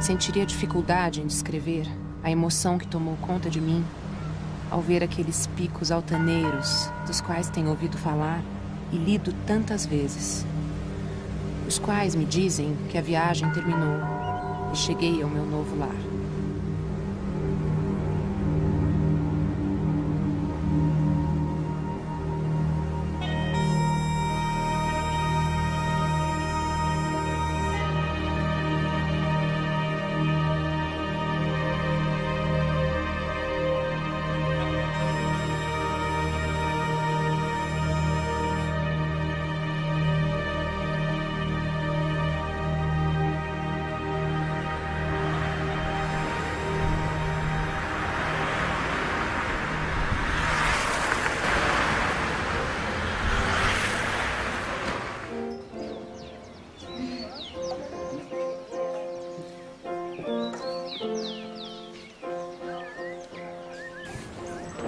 Sentiria dificuldade em descrever a emoção que tomou conta de mim ao ver aqueles picos altaneiros dos quais tenho ouvido falar e lido tantas vezes, os quais me dizem que a viagem terminou e cheguei ao meu novo lar.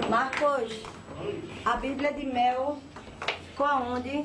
Marcos, a Bíblia de Mel ficou aonde?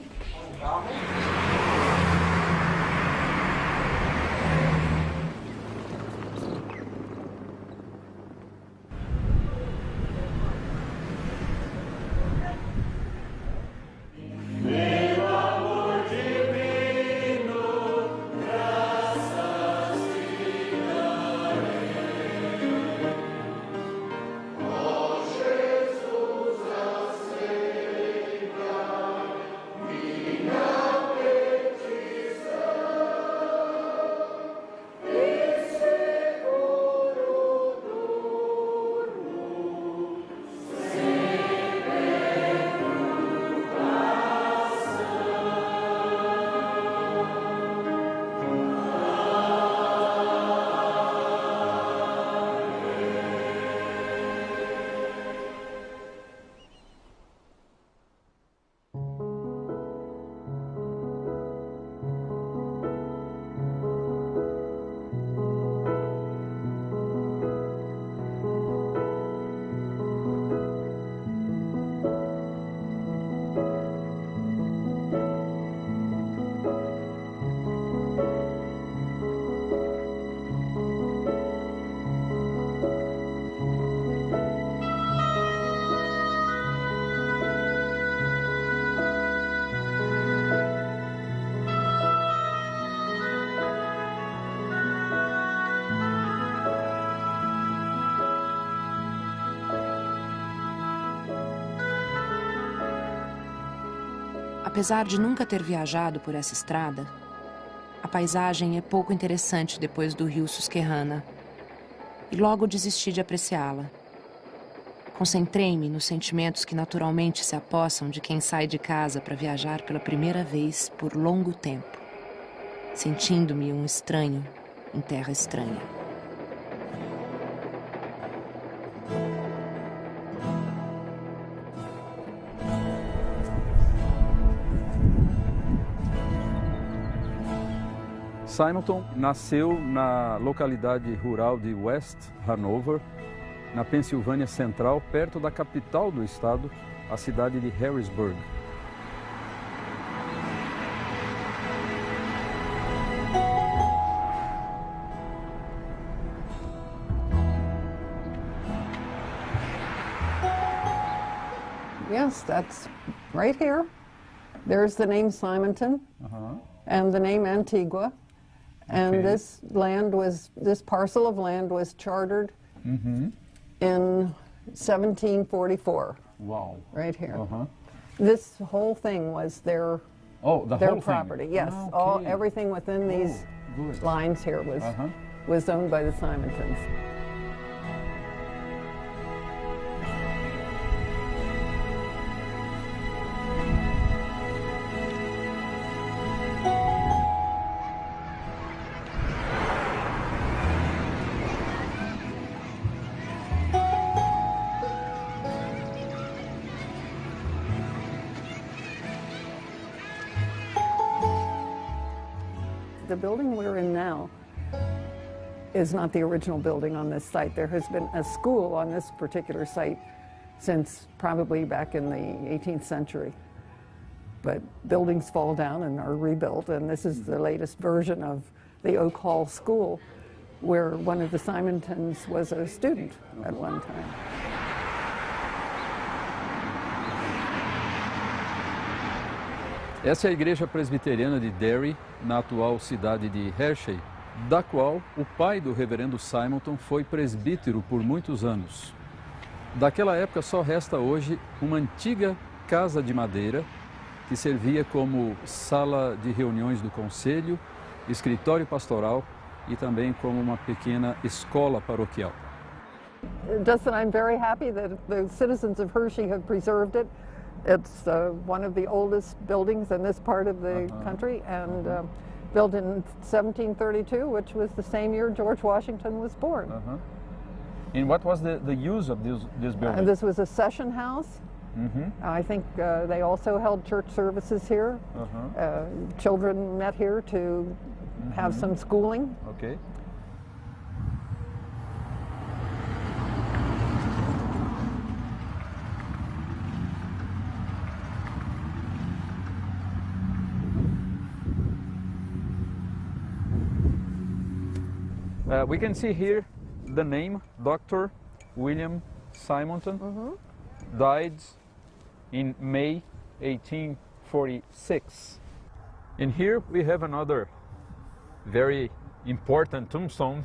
Apesar de nunca ter viajado por essa estrada, a paisagem é pouco interessante depois do rio Susquehanna e logo desisti de apreciá-la. Concentrei-me nos sentimentos que naturalmente se apossam de quem sai de casa para viajar pela primeira vez por longo tempo, sentindo-me um estranho em terra estranha. Simonton nasceu na localidade rural de West Hanover, na Pensilvânia Central, perto da capital do estado, a cidade de Harrisburg. Yes, that's right here. There's the name Simonton and the name Antigua. And this parcel of land was chartered in 1744. Wow. Right here. This whole thing was their property. Thing. Yes, everything within these lines here was owned by the Simontons. The building we're in now is not the original building on this site. There has been a school on this particular site since probably back in the 18th century. But buildings fall down and are rebuilt, and this is the latest version of the Oak Hall School. where one of the Simontons was a student at one time. Essa é a igreja presbiteriana de Derry, na atual cidade de Hershey, da qual o pai do reverendo Simonton foi presbítero por muitos anos. Daquela época só resta hoje uma antiga casa de madeira que servia como sala de reuniões do conselho, escritório pastoral e também como uma pequena escola paroquial. Justin, I'm very happy that the citizens of Hershey have preserved it. It's one of the oldest buildings in this part of the country, and built in 1732, which was the same year George Washington was born. And what was the use of this building? This was a session house. I think they also held church services here. Children met here to have some schooling. Okay. We can see here the name Dr. William Simonton, died in May 1846. And here we have another very important tombstone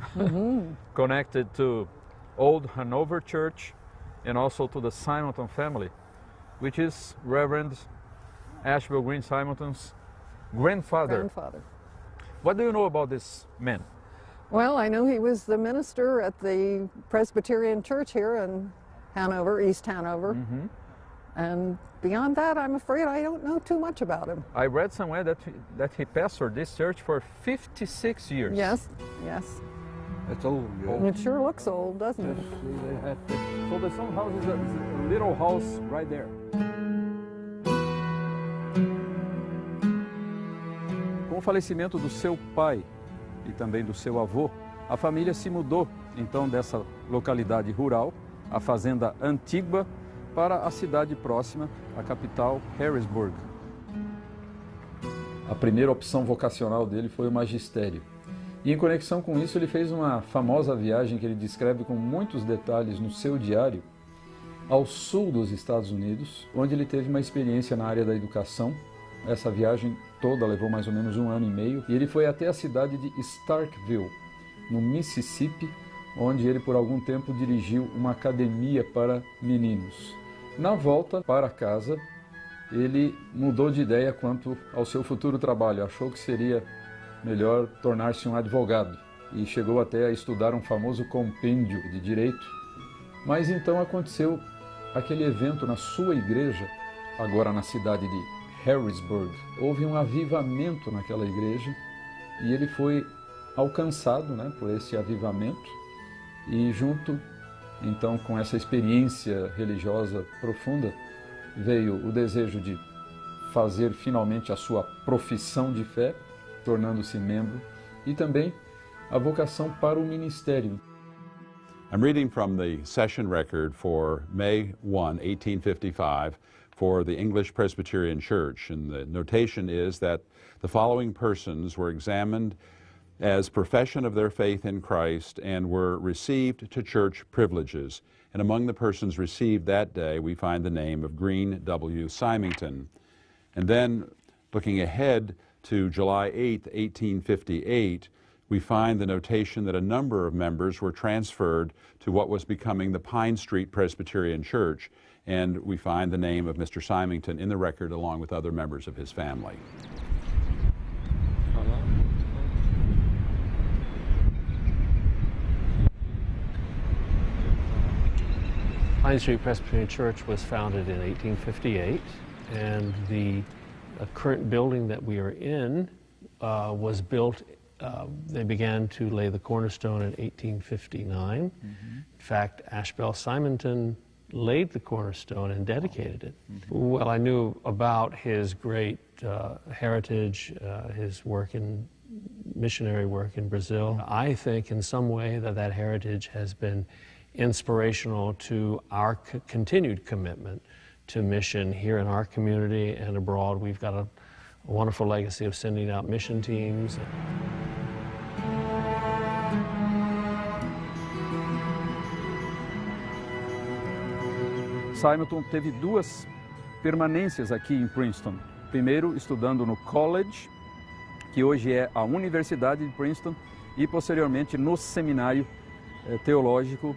connected to Old Hanover Church and also to the Simonton family, which is Reverend Ashbel Green Simonton's grandfather. What do you know about this man? Well, I know he was the minister at the Presbyterian Church here in Hanover, East Hanover. And beyond that, I'm afraid I don't know too much about him. I read somewhere that he pastored this church for 56 years. Yes. That's old. It sure looks old, doesn't it? So the Stone House is a little house right there. Com o falecimento do seu pai e também do seu avô, a família se mudou então dessa localidade rural, a fazenda Antigua, para a cidade próxima, a capital Harrisburg. A primeira opção vocacional dele foi o magistério. E em conexão com isso ele fez uma famosa viagem que ele descreve com muitos detalhes no seu diário, ao sul dos Estados Unidos, onde ele teve uma experiência na área da educação. Essa viagem toda levou mais ou menos 1 ano e meio, e ele foi até a cidade de Starkville, no Mississippi, onde ele por algum tempo dirigiu uma academia para meninos. Na volta para casa, ele mudou de ideia quanto ao seu futuro trabalho, achou que seria melhor tornar-se um advogado e chegou até a estudar um famoso compêndio de direito. Mas então aconteceu aquele evento na sua igreja, agora na cidade de Harrisburg. Houve um avivamento naquela igreja e ele foi alcançado, por esse avivamento, e junto então com essa experiência religiosa profunda veio o desejo de fazer finalmente a sua profissão de fé, tornando-se membro, e também a vocação para o ministério. I'm reading from the session record for May 1, 1855 for the English Presbyterian Church, and the notation is that the following persons were examined as profession of their faith in Christ and were received to church privileges. And among the persons received that day, we find the name of Green W. Symington. And then, looking ahead to July 8, 1858, we find the notation that a number of members were transferred to what was becoming the Pine Street Presbyterian Church, and we find the name of Mr. Symington in the record along with other members of his family. Pine Street Presbyterian Church was founded in 1858, and the current building that we are in was built, they began to lay the cornerstone in 1859. In fact, Ashbel Simonton laid the cornerstone and dedicated it. Well, I knew about his great heritage, his work in missionary work in Brazil. I think in some way that heritage has been inspirational to our continued commitment to mission here in our community and abroad. We've got a wonderful legacy of sending out mission teams. Simonton teve 2 permanências aqui em Princeton. Primeiro, estudando no College, que hoje é a Universidade de Princeton, e posteriormente no Seminário Teológico.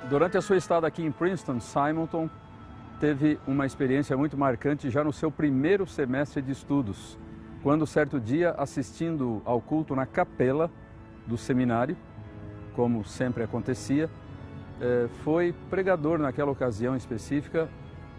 Durante a sua estada aqui em Princeton, Simonton teve uma experiência muito marcante já no seu primeiro semestre de estudos, quando certo dia, assistindo ao culto na capela do seminário, como sempre acontecia, foi pregador naquela ocasião específica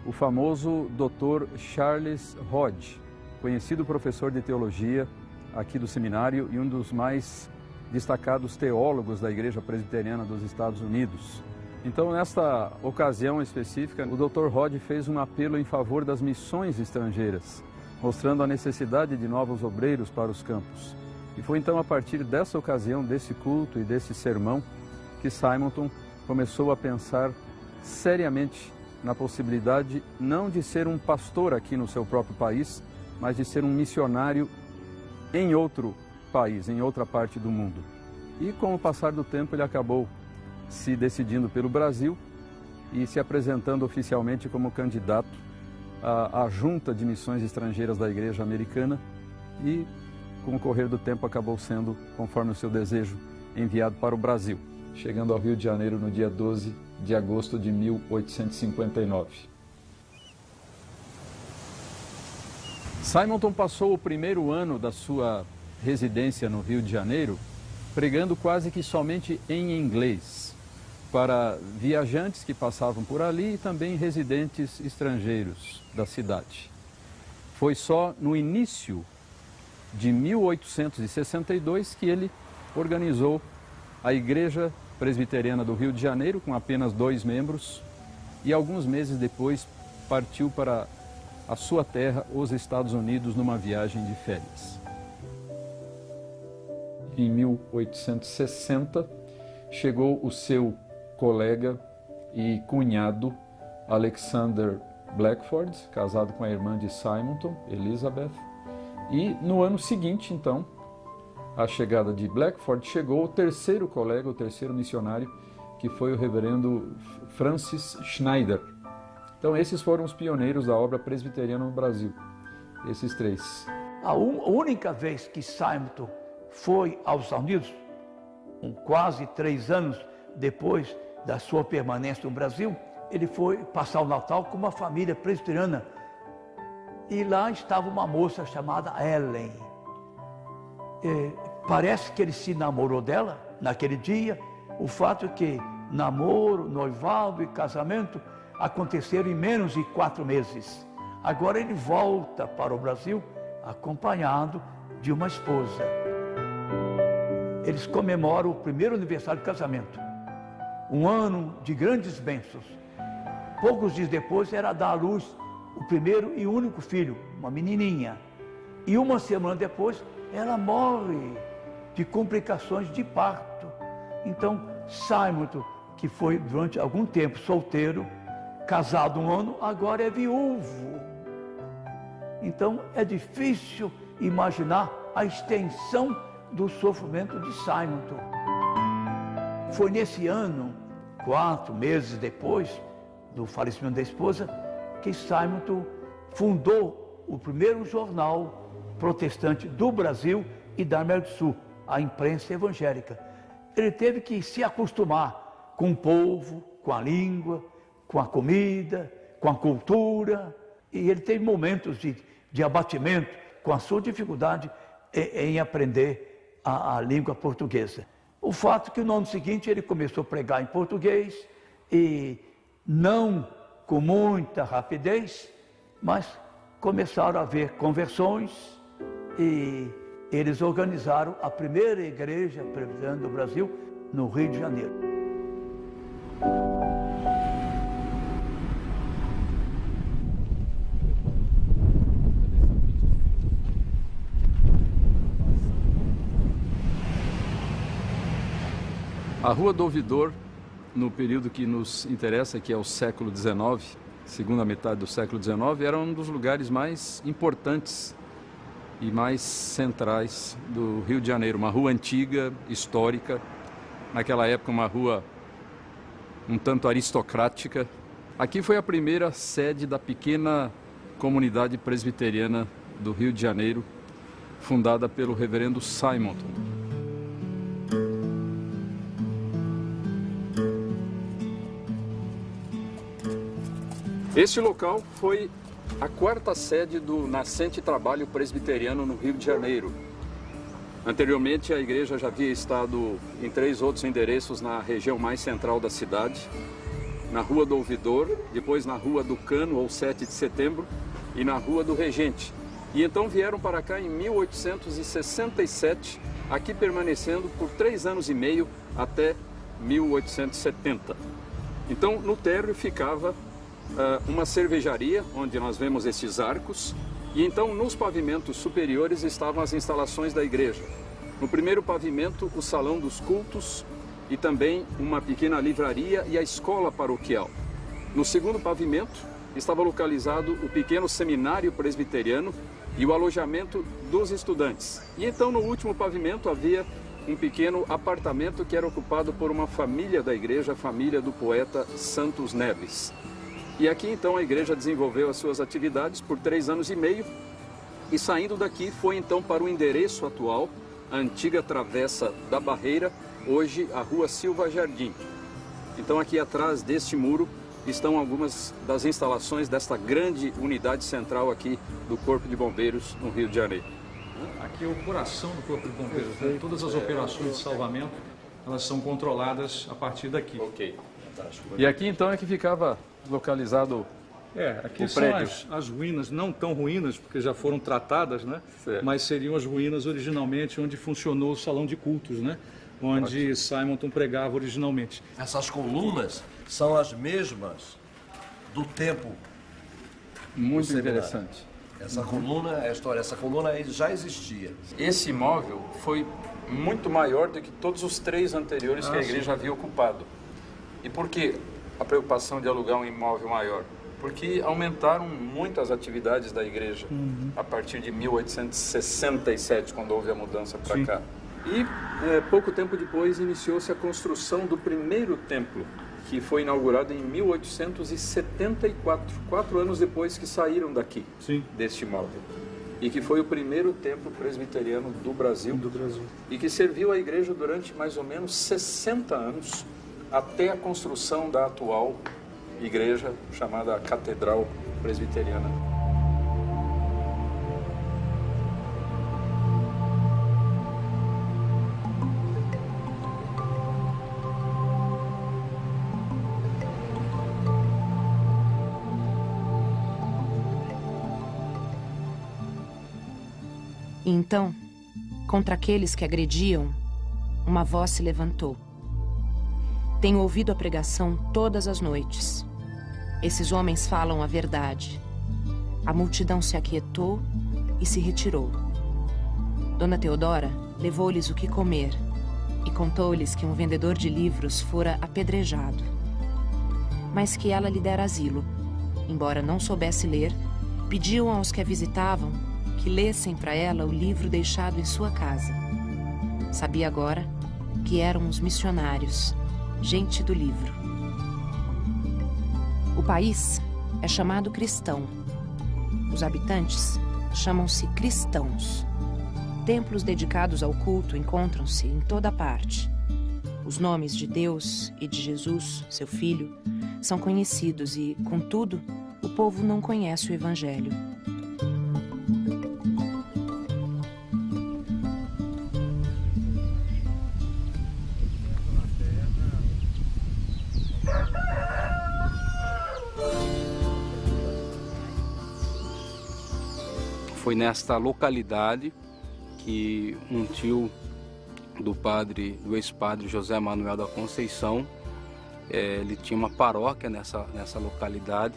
o famoso Dr. Charles Hodge, conhecido professor de teologia aqui do seminário e um dos mais destacados teólogos da Igreja Presbiteriana dos Estados Unidos. Então, nesta ocasião específica, o Dr. Hodge fez um apelo em favor das missões estrangeiras, mostrando a necessidade de novos obreiros para os campos. E foi então a partir dessa ocasião, desse culto e desse sermão, que Simonton começou a pensar seriamente na possibilidade não de ser um pastor aqui no seu próprio país, mas de ser um missionário em outro país, em outra parte do mundo. E com o passar do tempo ele acabou se decidindo pelo Brasil e se apresentando oficialmente como candidato à Junta de Missões Estrangeiras da Igreja Americana e, com o correr do tempo, acabou sendo, conforme o seu desejo, enviado para o Brasil, chegando ao Rio de Janeiro no dia 12 de agosto de 1859. Simonton passou o primeiro ano da sua residência no Rio de Janeiro pregando quase que somente em inglês, para viajantes que passavam por ali e também residentes estrangeiros da cidade. Foi só no início de 1862 que ele organizou a Igreja Presbiteriana do Rio de Janeiro, com apenas 2 membros, e alguns meses depois partiu para a sua terra, os Estados Unidos, numa viagem de férias. Em 1860, chegou o seu colega e cunhado Alexander Blackford, casado com a irmã de Simonton, Elizabeth, e no ano seguinte, então, à chegada de Blackford, chegou o terceiro colega, o terceiro missionário, que foi o reverendo Francis Schneider. Então esses foram os pioneiros da obra presbiteriana no Brasil, esses 3. A única vez que Simonton foi aos Estados Unidos, quase 3 anos depois da sua permanência no Brasil, ele foi passar o Natal com uma família presbiteriana. E lá estava uma moça chamada Ellen. Parece que ele se namorou dela naquele dia. O fato é que namoro, noivado e casamento aconteceram em menos de 4 meses. Agora ele volta para o Brasil acompanhado de uma esposa. Eles comemoram o primeiro aniversário de casamento. Um ano de grandes bênçãos. Poucos dias depois era dar à luz o primeiro e único filho, uma menininha. E uma semana depois ela morre de complicações de parto. Então Simonton, que foi durante algum tempo solteiro, casado 1 ano, agora é viúvo. Então é difícil imaginar a extensão do sofrimento de Simonton. Foi nesse ano, 4 meses depois do falecimento da esposa, que Simonton fundou o primeiro jornal protestante do Brasil e da América do Sul, a Imprensa Evangélica. Ele teve que se acostumar com o povo, com a língua, com a comida, com a cultura, e ele teve momentos de abatimento com a sua dificuldade em aprender a língua portuguesa. O fato é que no ano seguinte ele começou a pregar em português, e não com muita rapidez, mas começaram a haver conversões, e eles organizaram a primeira igreja presbiteriana do Brasil no Rio de Janeiro. A Rua do Ouvidor, no período que nos interessa, que é o século XIX, segunda metade do século XIX, era um dos lugares mais importantes e mais centrais do Rio de Janeiro. Uma rua antiga, histórica, naquela época uma rua um tanto aristocrática. Aqui foi a primeira sede da pequena comunidade presbiteriana do Rio de Janeiro, fundada pelo reverendo Simonton. Este local foi a quarta sede do nascente trabalho presbiteriano no Rio de Janeiro. Anteriormente, a igreja já havia estado em 3 outros endereços na região mais central da cidade, na Rua do Ouvidor, depois na Rua do Cano, ou 7 de Setembro, e na Rua do Regente. E então vieram para cá em 1867, aqui permanecendo por 3 anos e meio até 1870. Então, no térreo ficava uma cervejaria, onde nós vemos estes arcos, e então nos pavimentos superiores estavam as instalações da igreja. No primeiro pavimento, o salão dos cultos e também uma pequena livraria e a escola paroquial. No segundo pavimento estava localizado o pequeno seminário presbiteriano e o alojamento dos estudantes. E então no último pavimento havia um pequeno apartamento que era ocupado por uma família da igreja, a família do poeta Santos Neves. E aqui então a igreja desenvolveu as suas atividades por 3 anos e meio, e saindo daqui foi então para o endereço atual, a antiga Travessa da Barreira, hoje a Rua Silva Jardim. Então aqui atrás deste muro estão algumas das instalações desta grande unidade central aqui do Corpo de Bombeiros no Rio de Janeiro. Aqui é o coração do Corpo de Bombeiros, né? Todas as operações de salvamento, elas são controladas a partir daqui. Ok. E aqui então é que ficava localizado aqui o são prédio. as ruínas, não tão ruínas, porque já foram tratadas, né? Certo. Mas seriam as ruínas originalmente onde funcionou o salão de cultos, né? Onde Simonton pregava originalmente. Essas colunas são as mesmas do tempo. Muito do interessante. Essa coluna é a história, essa coluna já existia. Esse imóvel foi muito maior do que todos os 3 anteriores que a igreja havia ocupado. E por que a preocupação de alugar um imóvel maior? Porque aumentaram muito as atividades da igreja a partir de 1867, quando houve a mudança para cá. E pouco tempo depois iniciou-se a construção do primeiro templo, que foi inaugurado em 1874, 4 anos depois que saíram daqui, deste imóvel. E que foi o primeiro templo presbiteriano do Brasil. E que serviu à igreja durante mais ou menos 60 anos, até a construção da atual igreja chamada Catedral Presbiteriana. E então, contra aqueles que agrediam, uma voz se levantou. Tenho ouvido a pregação todas as noites. Esses homens falam a verdade. A multidão se aquietou e se retirou. Dona Teodora levou-lhes o que comer e contou-lhes que um vendedor de livros fora apedrejado, mas que ela lhe dera asilo. Embora não soubesse ler, pediam aos que a visitavam que lessem para ela o livro deixado em sua casa. Sabia agora que eram os missionários, gente do livro. O país é chamado cristão. Os habitantes chamam-se cristãos. Templos dedicados ao culto encontram-se em toda parte. Os nomes de Deus e de Jesus, seu filho, são conhecidos e, contudo, o povo não conhece o Evangelho. Foi nesta localidade que um tio do ex-padre José Manuel da Conceição, ele tinha uma paróquia nessa localidade,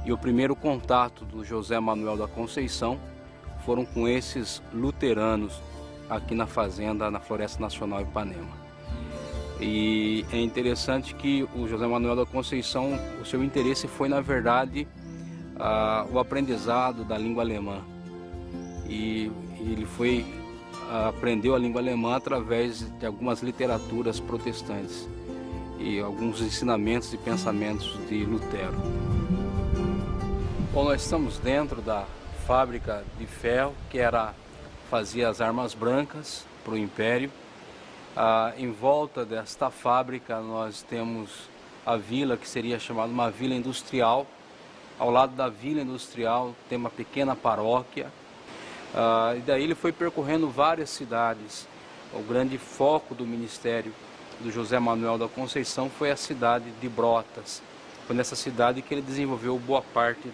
e o primeiro contato do José Manuel da Conceição foram com esses luteranos aqui na fazenda, na Floresta Nacional Ipanema. E é interessante que o José Manuel da Conceição, o seu interesse foi, na verdade, o aprendizado da língua alemã. E ele aprendeu a língua alemã através de algumas literaturas protestantes e alguns ensinamentos e pensamentos de Lutero. Bom, nós estamos dentro da fábrica de ferro que fazia as armas brancas para o Império. Em volta desta fábrica nós temos a vila, que seria chamada uma vila industrial. Ao lado da vila industrial tem uma pequena paróquia. E daí ele foi percorrendo várias cidades. O grande foco do ministério do José Manuel da Conceição foi a cidade de Brotas. Foi nessa cidade que ele desenvolveu boa parte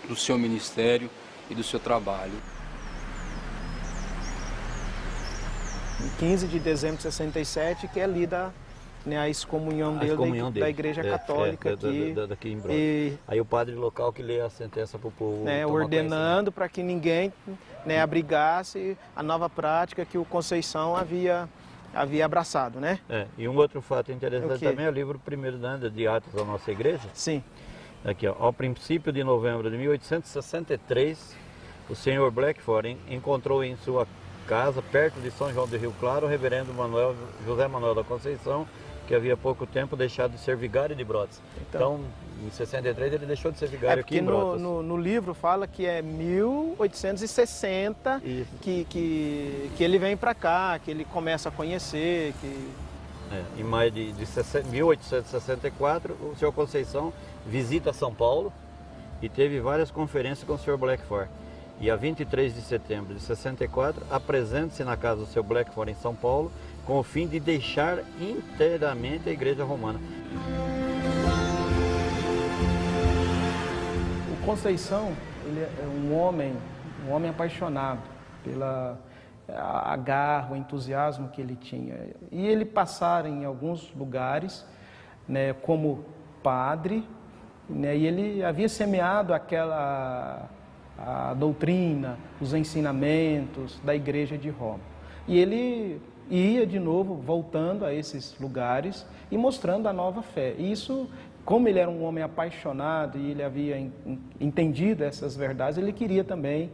do seu ministério e do seu trabalho. Em 15 de dezembro de 67, que é lida, né, a excomunhão dele da Igreja Católica aqui. Daqui em Brotas. Aí o padre local que lê a sentença para o povo. Ordenando para que ninguém, né, abrigasse a nova prática que o Conceição havia abraçado, né? E um outro fato interessante também é o livro primeiro de Atos da nossa igreja. Sim. Aqui, ó, ao princípio de novembro de 1863, o senhor Blackford encontrou em sua casa, perto de São João do Rio Claro, o reverendo José Manuel da Conceição, que havia pouco tempo deixado de ser vigário de Brotas. Então em 63 ele deixou de ser vigário aqui em Brotas. No livro fala que é 1860 que ele vem para cá, que ele começa a conhecer. Em maio de 1864, o senhor Conceição visita São Paulo e teve várias conferências com o senhor Blackford. E a 23 de setembro de 64, apresenta-se na casa do seu Blackford em São Paulo, com o fim de deixar inteiramente a Igreja Romana. O Conceição, ele é um homem apaixonado pela a garra, o entusiasmo que ele tinha. E ele passara em alguns lugares, né, como padre, né, e ele havia semeado a doutrina, os ensinamentos da Igreja de Roma. E ele ia de novo voltando a esses lugares e mostrando a nova fé. E isso, como ele era um homem apaixonado e ele havia entendido essas verdades, ele queria também,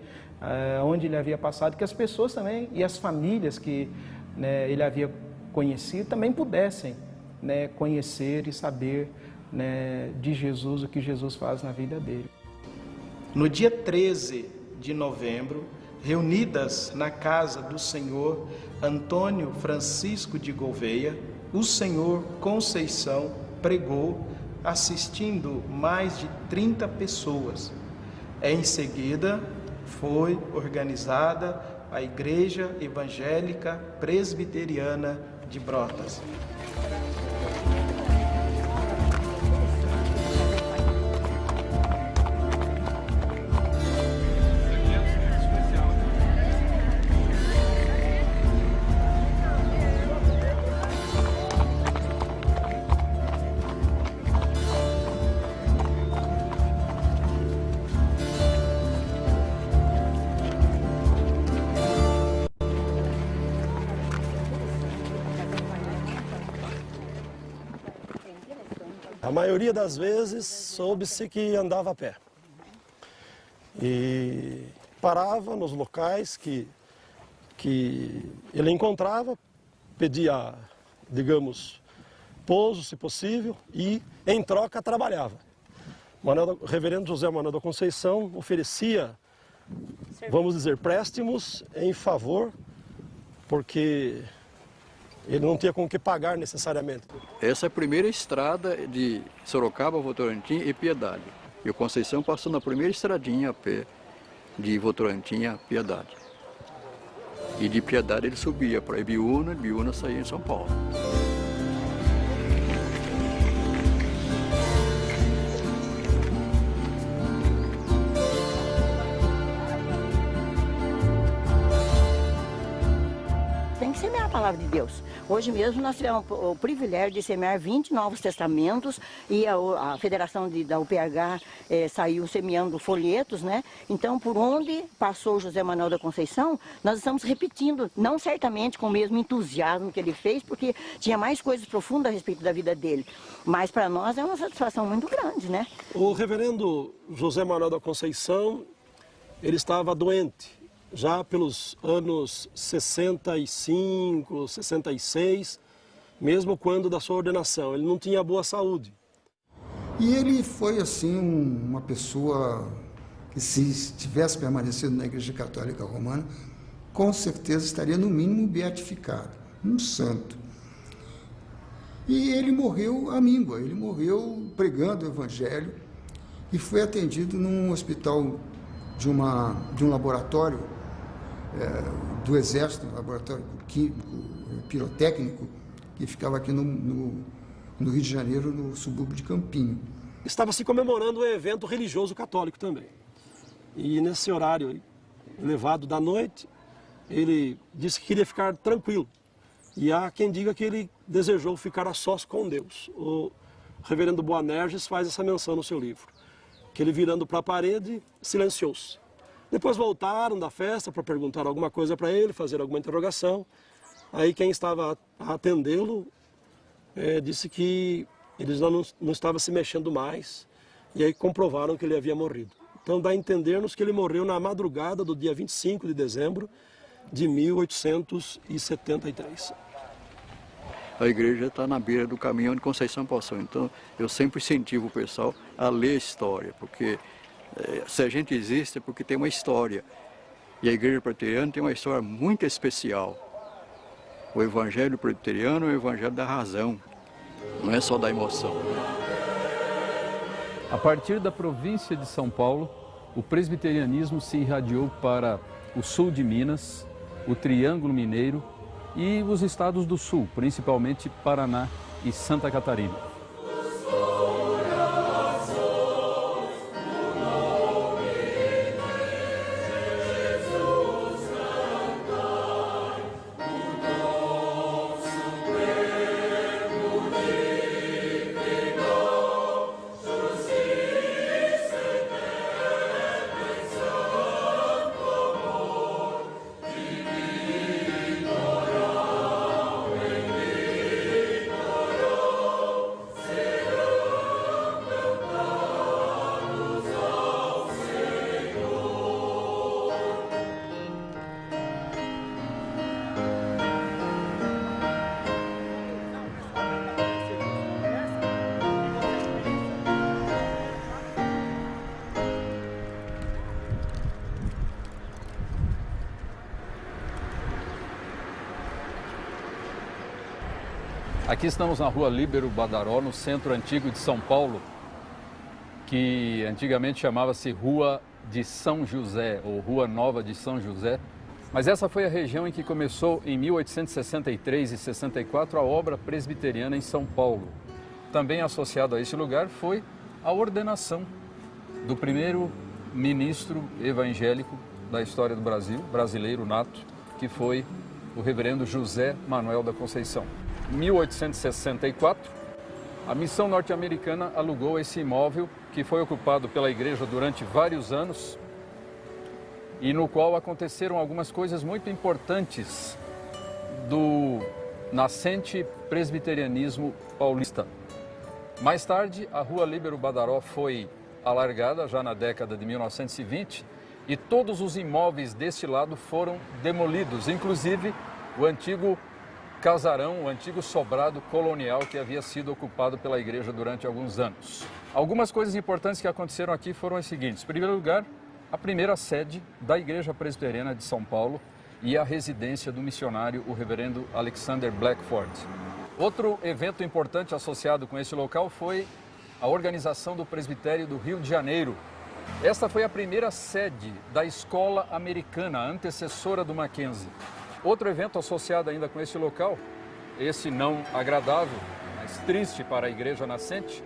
onde ele havia passado, que as pessoas também e as famílias que, né, ele havia conhecido também pudessem, né, conhecer e saber, né, de Jesus, o que Jesus faz na vida dele. No dia 13 de novembro, reunidas na casa do senhor Antônio Francisco de Gouveia, o senhor Conceição pregou, assistindo mais de 30 pessoas. Em seguida, foi organizada a Igreja Evangélica Presbiteriana de Brotas. A maioria das vezes soube-se que andava a pé. E parava nos locais que ele encontrava, pedia, digamos, pouso, se possível, e em troca trabalhava. O reverendo José Manuel da Conceição oferecia, vamos dizer, préstimos em favor, porque Ele não tinha com o que pagar necessariamente. Essa é a primeira estrada de Sorocaba, Votorantim e Piedade. E o Conceição passou na primeira estradinha a pé de Votorantim a Piedade. E de Piedade ele subia para Ibiúna, Ibiúna saía em São Paulo. Tem que semear a palavra de Deus. Hoje mesmo nós tivemos o privilégio de semear 20 Novos Testamentos e a Federação da UPH saiu semeando folhetos, né? Então, por onde passou José Manuel da Conceição, nós estamos repetindo, não certamente com o mesmo entusiasmo que ele fez, porque tinha mais coisas profundas a respeito da vida dele. Mas para nós é uma satisfação muito grande, né? O reverendo José Manuel da Conceição, ele estava doente. Já pelos anos 65, 66, mesmo quando da sua ordenação, ele não tinha boa saúde. E ele foi, assim, uma pessoa que, se tivesse permanecido na Igreja Católica Romana, com certeza estaria, no mínimo, beatificado, um santo. E ele morreu à míngua, ele morreu pregando o Evangelho e foi atendido num hospital de um laboratório do Exército, um laboratório químico, pirotécnico, que ficava aqui no Rio de Janeiro, no subúrbio de Campinho. Estava se comemorando um evento religioso católico também. E nesse horário elevado da noite, ele disse que queria ficar tranquilo. E há quem diga que ele desejou ficar a sós com Deus. O reverendo Boanerges faz essa menção no seu livro, que ele, virando para a parede, silenciou-se. Depois voltaram da festa para perguntar alguma coisa para ele, fazer alguma interrogação. Aí quem estava a atendê-lo disse que ele já não estava se mexendo mais. E aí comprovaram que ele havia morrido. Então dá a entender-nos que ele morreu na madrugada do dia 25 de dezembro de 1873. A igreja está na beira do caminho onde Conceição passou. Então eu sempre incentivo o pessoal a ler a história, porque se a gente existe é porque tem uma história. E a Igreja Presbiteriana tem uma história muito especial. O Evangelho Presbiteriano é o Evangelho da razão, não é só da emoção. A partir da província de São Paulo, o presbiterianismo se irradiou para o sul de Minas, o Triângulo Mineiro e os estados do sul, principalmente Paraná e Santa Catarina. Aqui estamos na rua Líbero Badaró, no centro antigo de São Paulo, que antigamente chamava-se Rua de São José, ou Rua Nova de São José. Mas essa foi a região em que começou, em 1863 e 64, a obra presbiteriana em São Paulo. Também associado a esse lugar foi a ordenação do primeiro ministro evangélico da história do Brasil, brasileiro nato, que foi o reverendo José Manuel da Conceição. Em 1864, a missão norte-americana alugou esse imóvel, que foi ocupado pela igreja durante vários anos e no qual aconteceram algumas coisas muito importantes do nascente presbiterianismo paulista. Mais tarde, a Rua Líbero Badaró foi alargada, já na década de 1920, e todos os imóveis deste lado foram demolidos, inclusive o antigo casarão, o antigo sobrado colonial que havia sido ocupado pela igreja durante alguns anos. Algumas coisas importantes que aconteceram aqui foram as seguintes. Em primeiro lugar, a primeira sede da Igreja Presbiteriana de São Paulo e a residência do missionário, o reverendo Alexander Blackford. Outro evento importante associado com esse local foi a organização do presbitério do Rio de Janeiro. Esta foi a primeira sede da escola americana, a antecessora do Mackenzie. Outro evento associado ainda com esse local, esse não agradável, mas triste para a igreja nascente,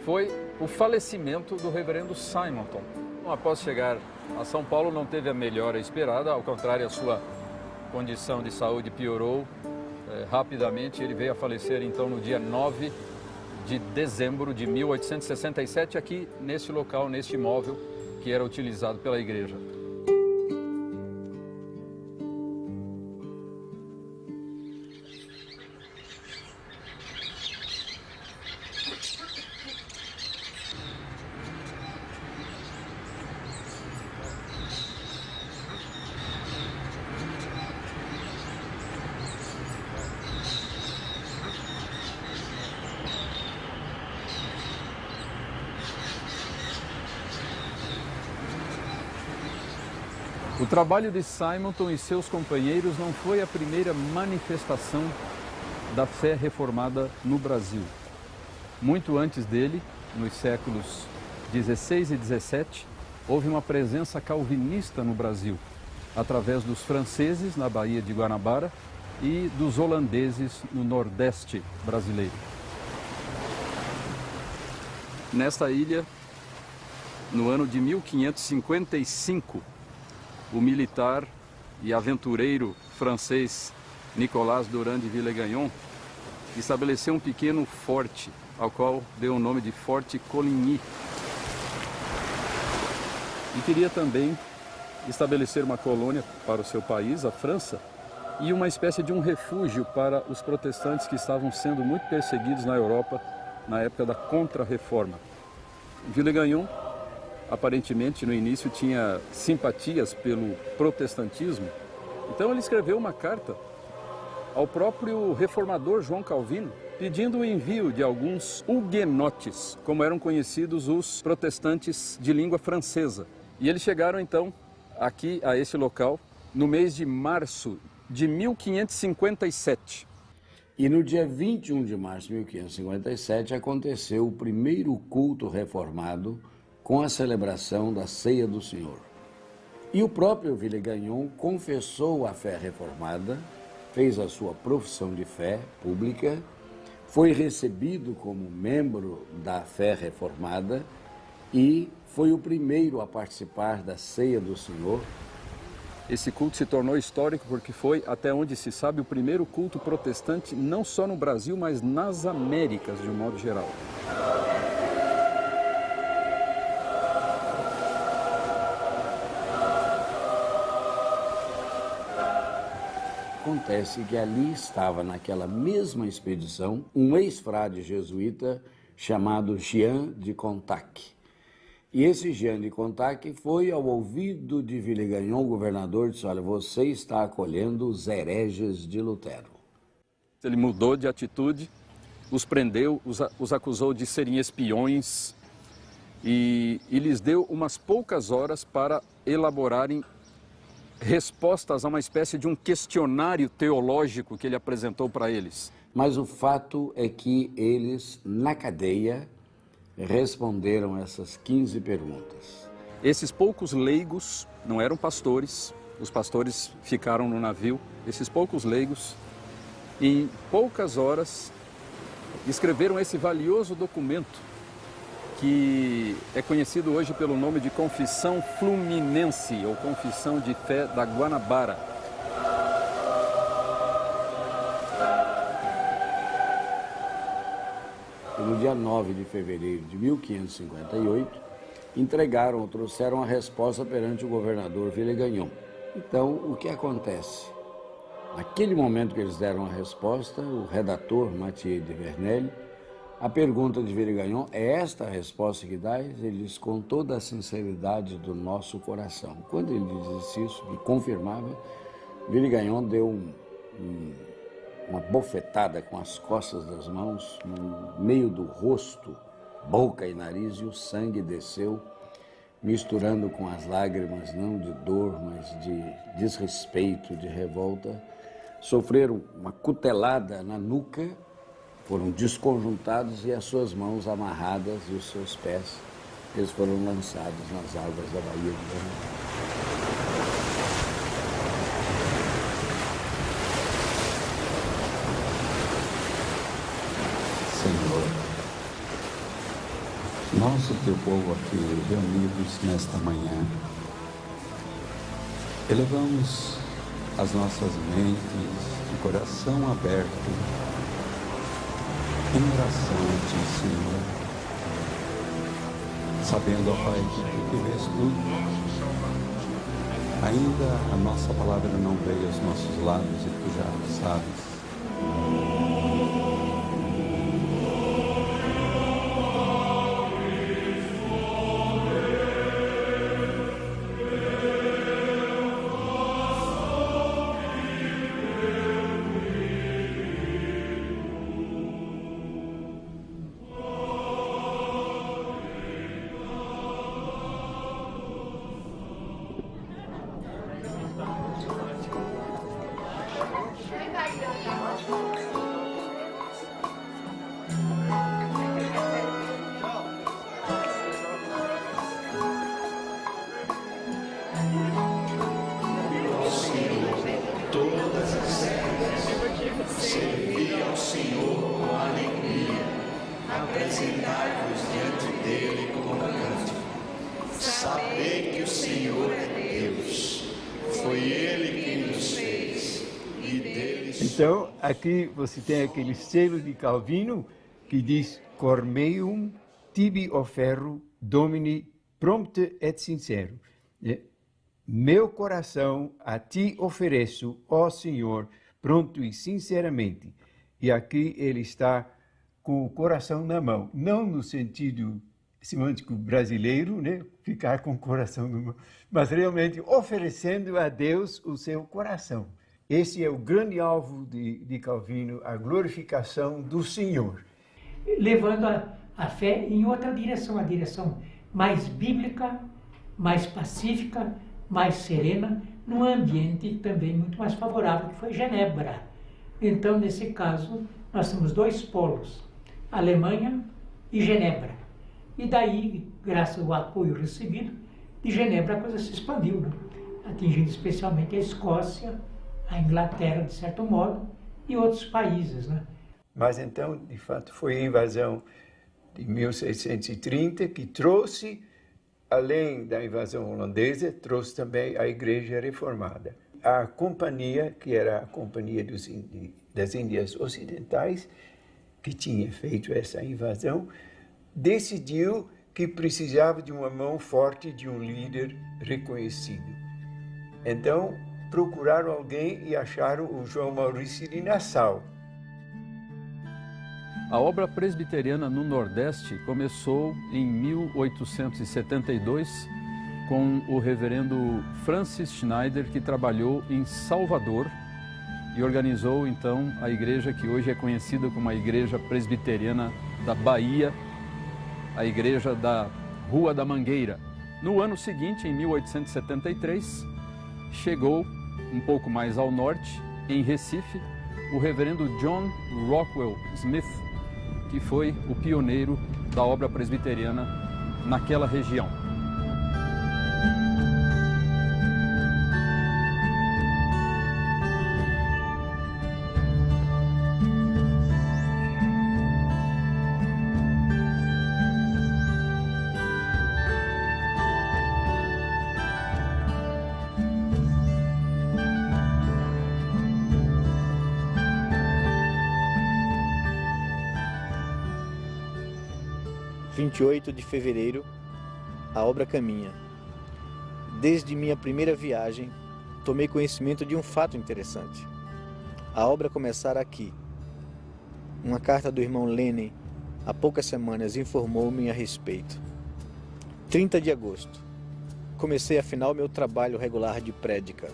foi o falecimento do reverendo Simonton. Após chegar a São Paulo, não teve a melhora esperada, ao contrário, a sua condição de saúde piorou rapidamente. Ele veio a falecer então no dia 9 de dezembro de 1867, aqui nesse local, neste imóvel que era utilizado pela igreja. O trabalho de Simonton e seus companheiros não foi a primeira manifestação da fé reformada no Brasil. Muito antes dele, nos séculos 16 e 17, houve uma presença calvinista no Brasil, através dos franceses na Baía de Guanabara e dos holandeses no Nordeste brasileiro. Nesta ilha, no ano de 1555, o militar e aventureiro francês Nicolas Durand de Villegagnon estabeleceu um pequeno forte, ao qual deu o nome de Forte Coligny. E queria também estabelecer uma colônia para o seu país, a França, e uma espécie de um refúgio para os protestantes que estavam sendo muito perseguidos na Europa na época da Contra-Reforma. Villegagnon, aparentemente, no início, tinha simpatias pelo protestantismo. Então ele escreveu uma carta ao próprio reformador João Calvino, pedindo o envio de alguns huguenotes, como eram conhecidos os protestantes de língua francesa. E eles chegaram, então, aqui a esse local, no mês de março de 1557. E no dia 21 de março de 1557 aconteceu o primeiro culto reformado com a celebração da Ceia do Senhor. E o próprio Villegagnon confessou a fé reformada, fez a sua profissão de fé pública, foi recebido como membro da fé reformada e foi o primeiro a participar da Ceia do Senhor. Esse culto se tornou histórico porque foi, até onde se sabe, o primeiro culto protestante não só no Brasil, mas nas Américas de um modo geral. Acontece que ali estava, naquela mesma expedição, um ex-frade jesuíta chamado Jean de Contac. E esse Jean de Contac foi ao ouvido de Villegagnon, o governador, e disse: olha, você está acolhendo os hereges de Lutero. Ele mudou de atitude, os prendeu, os acusou de serem espiões e lhes deu umas poucas horas para elaborarem respostas a uma espécie de um questionário teológico que ele apresentou para eles. Mas o fato é que eles, na cadeia, responderam essas 15 perguntas. Esses poucos leigos não eram pastores, os pastores ficaram no navio. Esses poucos leigos, em poucas horas, escreveram esse valioso documento que é conhecido hoje pelo nome de Confissão Fluminense, ou Confissão de Fé da Guanabara. E no dia 9 de fevereiro de 1558, entregaram ou trouxeram a resposta perante o governador Villegagnon. Então, o que acontece? Naquele momento que eles deram a resposta, o redator Mathieu de Vernelle, a pergunta de Villegagnon: é esta a resposta que dás? Ele diz: com toda a sinceridade do nosso coração. Quando ele disse isso, e confirmava, Villegagnon deu uma bofetada com as costas das mãos, no meio do rosto, boca e nariz, e o sangue desceu. misturando com as lágrimas, não de dor, mas de desrespeito, de revolta, sofreram uma cutelada na nuca, foram desconjuntados e as suas mãos amarradas e os seus pés, eles foram lançados nas águas da Baía de Guanabara. Senhor, nós, o teu povo aqui reunidos nesta manhã, elevamos as nossas mentes de coração aberto em oração a ti, Senhor, sabendo, ó Pai, que tu vês tudo. Ainda a nossa palavra não veio aos nossos lábios e tu já sabes. Servir ao Senhor com alegria, apresentai-vos diante dele com canto. Saber que o Senhor é Deus, foi Ele quem nos fez e dele. Então, aqui você tem aquele selo de Calvino que diz: Cor meum tibi offerro Domini prompte et sincero. Meu coração a ti ofereço, ó Senhor, pronto e sinceramente. E aqui ele está com o coração na mão, não no sentido semântico brasileiro, né? Ficar com o coração na mão, mas realmente oferecendo a Deus o seu coração. Esse é o grande alvo de Calvino, a glorificação do Senhor. Levando a fé em outra direção, a direção mais bíblica, mais pacífica, mais serena, num ambiente também muito mais favorável, que foi Genebra. Então, nesse caso, nós temos dois polos, Alemanha e Genebra. E daí, graças ao apoio recebido, de Genebra a coisa se expandiu, né? Atingindo especialmente a Escócia, a Inglaterra, de certo modo, e outros países, né? Mas então, de fato, foi a invasão de 1630 que trouxe, além da invasão holandesa, trouxe também a Igreja Reformada. A companhia, que era a Companhia das Índias Ocidentais, que tinha feito essa invasão, decidiu que precisava de uma mão forte, de um líder reconhecido. Então, procuraram alguém e acharam o João Maurício de Nassau. A obra presbiteriana no Nordeste começou em 1872 com o reverendo Francis Schneider, que trabalhou em Salvador e organizou então a igreja que hoje é conhecida como a Igreja Presbiteriana da Bahia, a Igreja da Rua da Mangueira. No ano seguinte, em 1873, chegou um pouco mais ao norte, em Recife, o reverendo John Rockwell Smith, que foi o pioneiro da obra presbiteriana naquela região. Dia 28 de fevereiro, a obra caminha. Desde minha primeira viagem, tomei conhecimento de um fato interessante. A obra começara aqui. Uma carta do irmão Lennon, há poucas semanas, informou-me a respeito. 30 de agosto. Comecei afinal meu trabalho regular de prédica.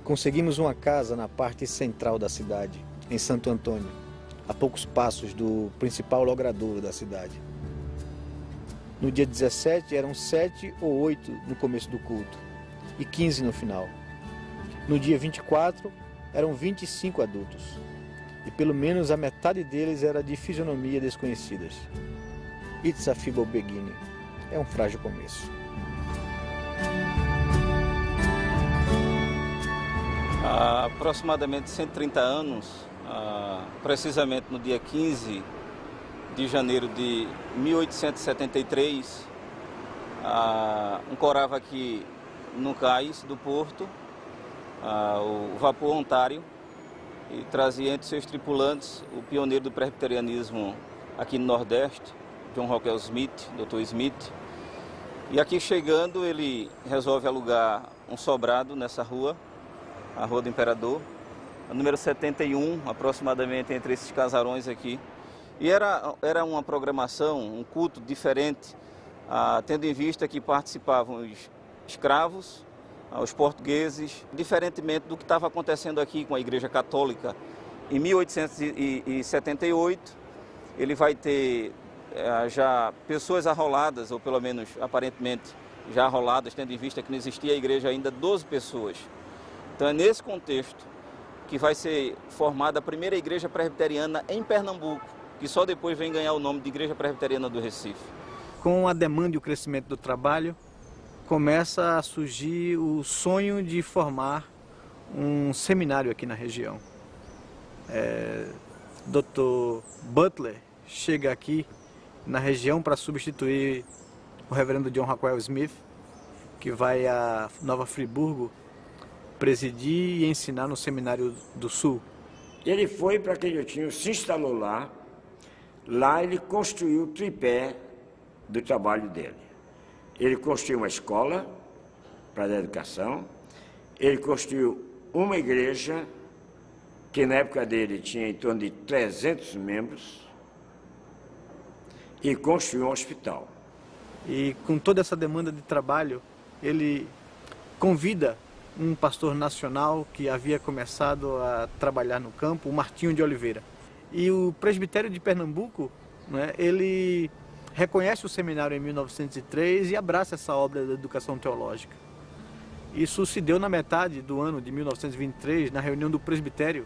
Conseguimos uma casa na parte central da cidade, em Santo Antônio, a poucos passos do principal logradouro da cidade. No dia 17 eram 7 ou 8 no começo do culto e 15 no final. No dia 24 eram 25 adultos e pelo menos a metade deles era de fisionomia desconhecidas. It's a feeble beginning. É um frágil começo. Há aproximadamente 130 anos, precisamente no dia 15 de janeiro de 1873, ancorava aqui no cais do porto o vapor Ontário e trazia entre seus tripulantes o pioneiro do presbiterianismo aqui no Nordeste, John Rockwell Smith, Dr. Smith. E aqui chegando ele resolve alugar um sobrado nessa rua, a Rua do Imperador, a número 71, aproximadamente entre esses casarões aqui. E era uma programação, um culto diferente, tendo em vista que participavam os escravos, os portugueses, diferentemente do que estava acontecendo aqui com a Igreja Católica. Em 1878, ele vai ter já pessoas arroladas, ou pelo menos aparentemente já arroladas, tendo em vista que não existia a igreja ainda, 12 pessoas. Então é nesse contexto que vai ser formada a primeira igreja presbiteriana em Pernambuco, que só depois vem ganhar o nome de Igreja Presbiteriana do Recife. Com a demanda e o crescimento do trabalho, começa a surgir o sonho de formar um seminário aqui na região. Dr. Butler chega aqui na região para substituir o reverendo John Rockwell Smith, que vai a Nova Friburgo presidir e ensinar no Seminário do Sul. Ele foi para aquele canhotinho, se instalou lá. Lá ele construiu o tripé do trabalho dele. Ele construiu uma escola para a educação, ele construiu uma igreja, que na época dele tinha em torno de 300 membros, e construiu um hospital. E com toda essa demanda de trabalho, ele convida um pastor nacional que havia começado a trabalhar no campo, o Martinho de Oliveira. E o presbitério de Pernambuco, né, ele reconhece o seminário em 1903 e abraça essa obra da educação teológica. Isso se deu na metade do ano de 1923, na reunião do presbitério.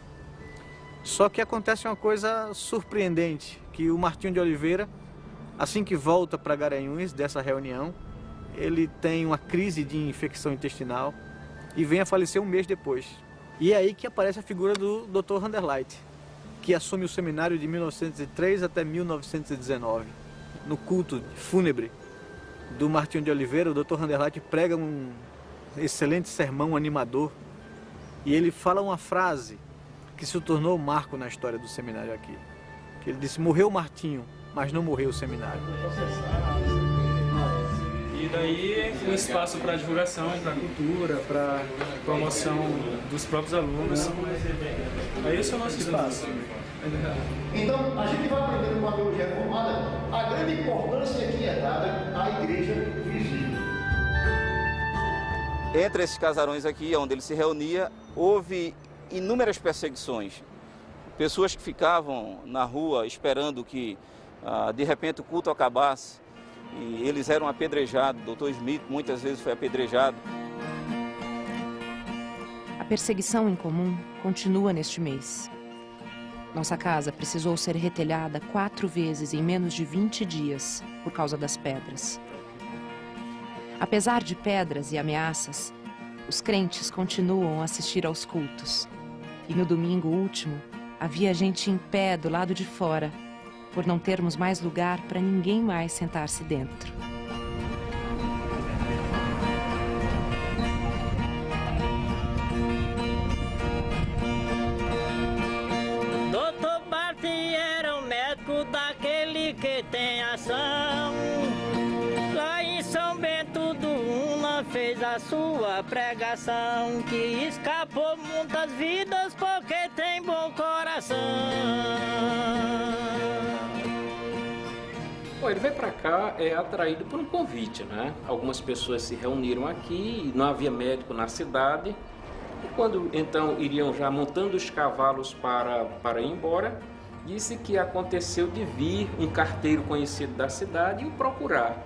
Só que acontece uma coisa surpreendente, que o Martinho de Oliveira, assim que volta para Garanhuns dessa reunião, ele tem uma crise de infecção intestinal e vem a falecer um mês depois. E é aí que aparece a figura do Dr. Vanderleit, que assume o seminário de 1903 até 1919. No culto fúnebre do Martinho de Oliveira, o Dr. Vanderleit prega um excelente sermão animador e ele fala uma frase que se tornou um marco na história do seminário aqui. Que ele disse: morreu o Martinho, mas não morreu o seminário. E daí um espaço para divulgação, para cultura, para promoção dos próprios alunos. Aí esse é o nosso espaço. Então, a gente vai aprender com a teologia reformada a grande importância que é dada à igreja visível. Entre esses casarões aqui, onde ele se reunia, houve inúmeras perseguições. Pessoas que ficavam na rua esperando que, de repente, o culto acabasse. E eles eram apedrejados. Dr. Smith muitas vezes foi apedrejado. A perseguição em comum continua neste mês. Nossa casa precisou ser retelhada 4 vezes em menos de 20 dias por causa das pedras. Apesar de pedras e ameaças, os crentes continuam a assistir aos cultos. E no domingo último, havia gente em pé do lado de fora, por não termos mais lugar para ninguém mais sentar-se dentro. Dr. Barty era um médico daquele que tem ação. Lá em São Bento do Una fez a sua pregação, que escapou muitas vidas porque tem bom coração. Bom, ele veio para cá atraído por um convite, né? Algumas pessoas se reuniram aqui, não havia médico na cidade. E quando então iriam já montando os cavalos para ir embora, disse que aconteceu de vir um carteiro conhecido da cidade e o procurar.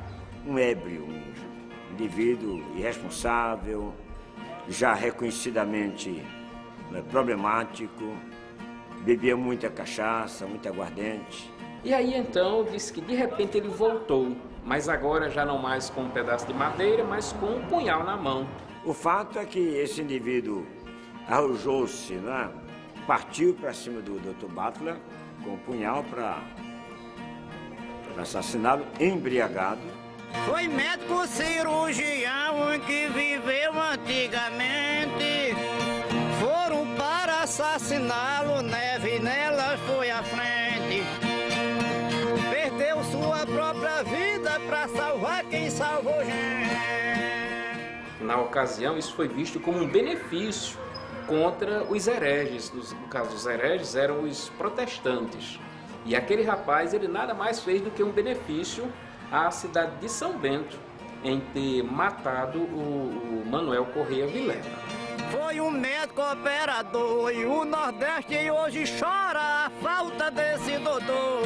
um ébrio, um indivíduo irresponsável, já reconhecidamente problemático, bebia muita cachaça, muito aguardente. E aí então disse que de repente ele voltou, mas agora já não mais com um pedaço de madeira, mas com um punhal na mão. O fato é que esse indivíduo arrojou-se, né? Partiu para cima do Dr. Butler com o punhal para assassiná-lo embriagado. Foi médico cirurgião que viveu antigamente. Foram para assassiná-lo, neve nela foi à frente. Perdeu sua própria vida para salvar quem salvou gente. Na ocasião, isso foi visto como um benefício contra os hereges. No caso, os hereges eram os protestantes. E aquele rapaz, ele nada mais fez do que um benefício à cidade de São Bento em ter matado o Manuel Correia Vilela. Foi um médico operador e o Nordeste hoje chora a falta desse doutor.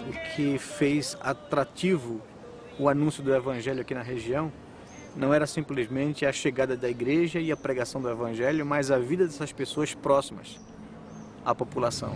O que fez atrativo o anúncio do Evangelho aqui na região não era simplesmente a chegada da igreja e a pregação do Evangelho, mas a vida dessas pessoas próximas à população.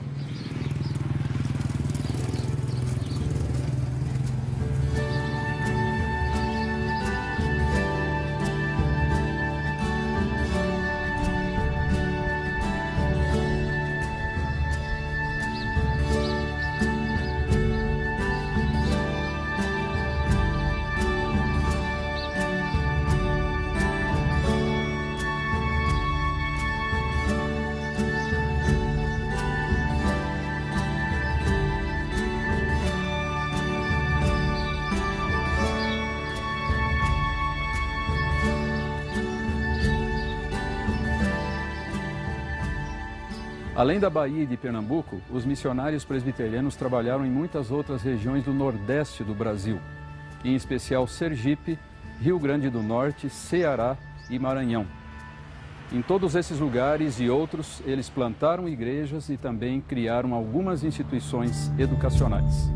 Além da Bahia e de Pernambuco, os missionários presbiterianos trabalharam em muitas outras regiões do Nordeste do Brasil, em especial Sergipe, Rio Grande do Norte, Ceará e Maranhão. Em todos esses lugares e outros, eles plantaram igrejas e também criaram algumas instituições educacionais.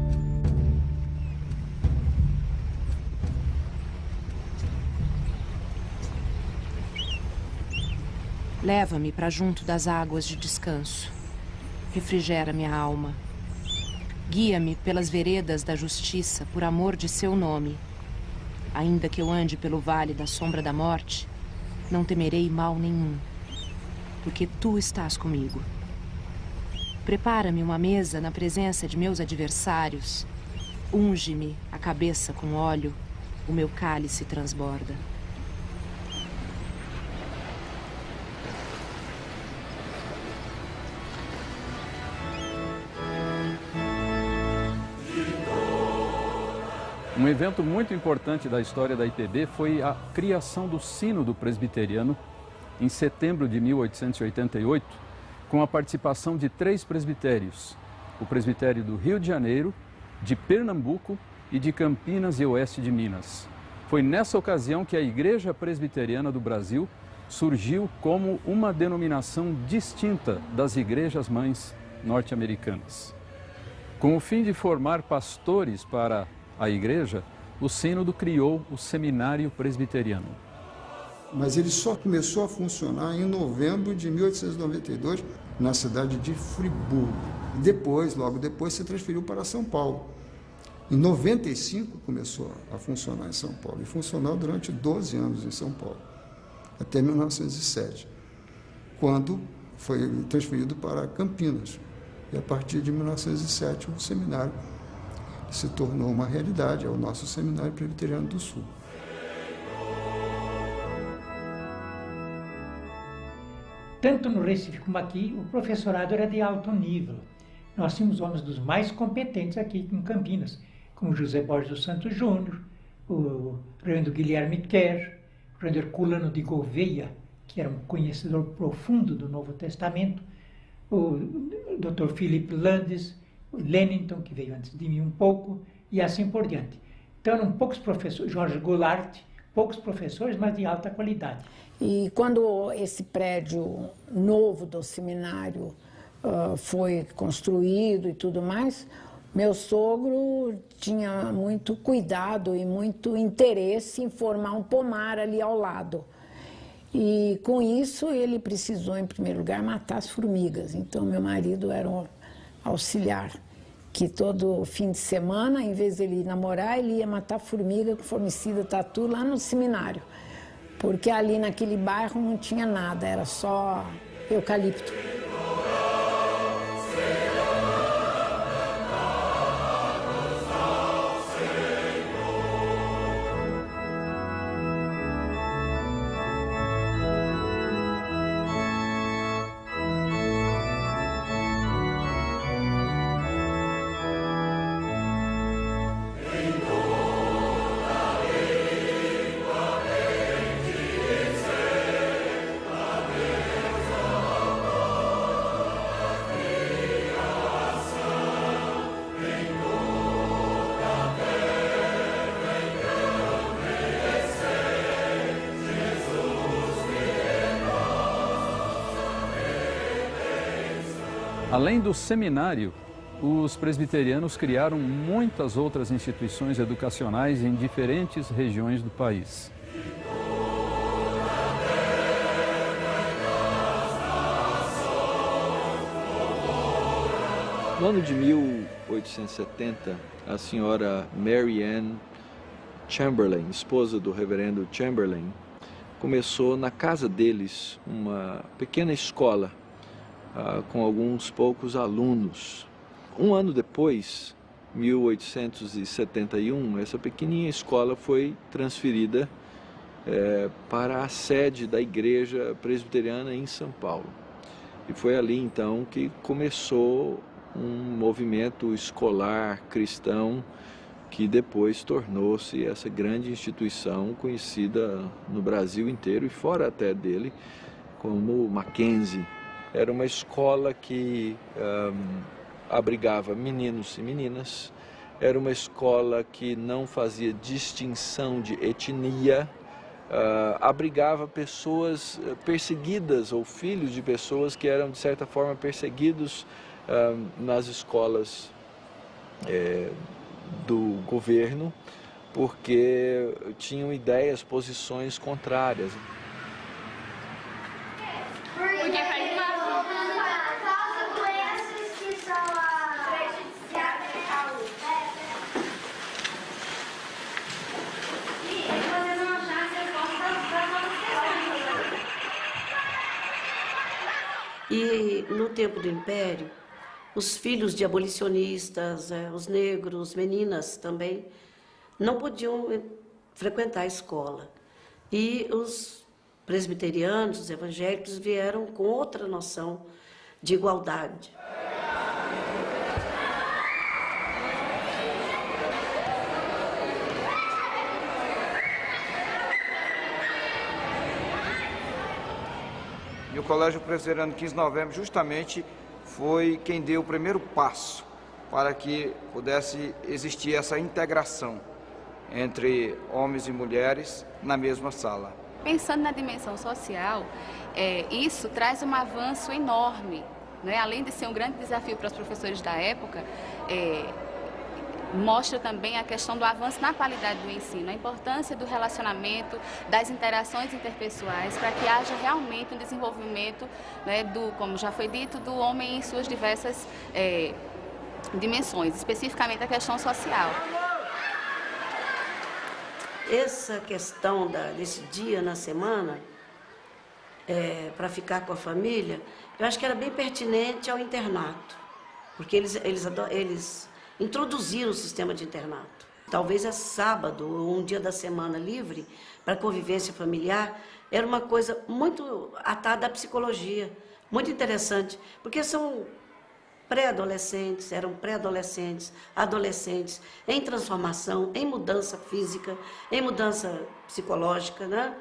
Leva-me para junto das águas de descanso. Refrigera minha alma. Guia-me pelas veredas da justiça por amor de seu nome. Ainda que eu ande pelo vale da sombra da morte, não temerei mal nenhum, porque tu estás comigo. Prepara-me uma mesa na presença de meus adversários. Unge-me a cabeça com óleo, o meu cálice transborda. Um evento muito importante da história da IPB foi a criação do Sínodo Presbiteriano em setembro de 1888, com a participação de 3 presbitérios, o presbitério do Rio de Janeiro, de Pernambuco e de Campinas e Oeste de Minas. Foi nessa ocasião que a Igreja Presbiteriana do Brasil surgiu como uma denominação distinta das igrejas-mães norte-americanas. Com o fim de formar pastores para a igreja, o Sínodo criou o Seminário Presbiteriano. Mas ele só começou a funcionar em novembro de 1892, na cidade de Friburgo. Depois, logo depois, se transferiu para São Paulo. Em 95 começou a funcionar em São Paulo, e funcionou durante 12 anos em São Paulo, até 1907, quando foi transferido para Campinas. E a partir de 1907 o seminário se tornou uma realidade, é o nosso Seminário Presbiteriano do Sul. Tanto no Recife como aqui, o professorado era de alto nível. Nós tínhamos homens dos mais competentes aqui em Campinas, como José Borges dos Santos Júnior, o Reverendo Guilherme Kerr, o Reverendo Herculano de Gouveia, que era um conhecedor profundo do Novo Testamento, o Dr. Philip Landes, o Lennington, que veio antes de mim um pouco, e assim por diante. Então eram poucos professores, Jorge Goulart, poucos professores, mas de alta qualidade. E quando esse prédio novo do seminário foi construído e tudo mais, Meu sogro tinha muito cuidado e muito interesse em formar um pomar ali ao lado. E com isso ele precisou, em primeiro lugar, matar as formigas. Então meu marido era um auxiliar, que todo fim de semana, em vez de ele ir namorar, ele ia matar formiga com formicida tatu lá no seminário. Porque ali naquele bairro não tinha nada, era só eucalipto. Além do seminário, os presbiterianos criaram muitas outras instituições educacionais em diferentes regiões do país. No ano de 1870, a senhora Mary Ann Chamberlain, esposa do reverendo Chamberlain, começou na casa deles uma pequena escola com alguns poucos alunos. Um ano depois, 1871, essa pequenininha escola foi transferida para a sede da Igreja Presbiteriana em São Paulo. E foi ali então que começou um movimento escolar cristão que depois tornou-se essa grande instituição conhecida no Brasil inteiro e fora até dele como Mackenzie. Era uma escola que abrigava meninos e meninas, era uma escola que não fazia distinção de etnia, abrigava pessoas perseguidas ou filhos de pessoas que eram, de certa forma, perseguidos nas escolas do governo, porque tinham ideias, posições contrárias. E no tempo do Império, os filhos de abolicionistas, os negros, meninas também, não podiam frequentar a escola. E os presbiterianos, os evangélicos, vieram com outra noção de igualdade. E o Colégio Presbiteriano 15 de Novembro justamente foi quem deu o primeiro passo para que pudesse existir essa integração entre homens e mulheres na mesma sala. Pensando na dimensão social, isso traz um avanço enorme, né? Além de ser um grande desafio para os professores da época, mostra também a questão do avanço na qualidade do ensino, a importância do relacionamento, das interações interpessoais, para que haja realmente um desenvolvimento, né, como já foi dito, do homem em suas diversas dimensões, especificamente a questão social. Essa questão desse dia na semana, para ficar com a família, eu acho que era bem pertinente ao internato, porque eles introduziram o sistema de internato. Talvez sábado ou um dia da semana livre para convivência familiar era uma coisa muito atada à psicologia, muito interessante, porque são pré-adolescentes, eram pré-adolescentes, adolescentes, em transformação, em mudança física, em mudança psicológica, né?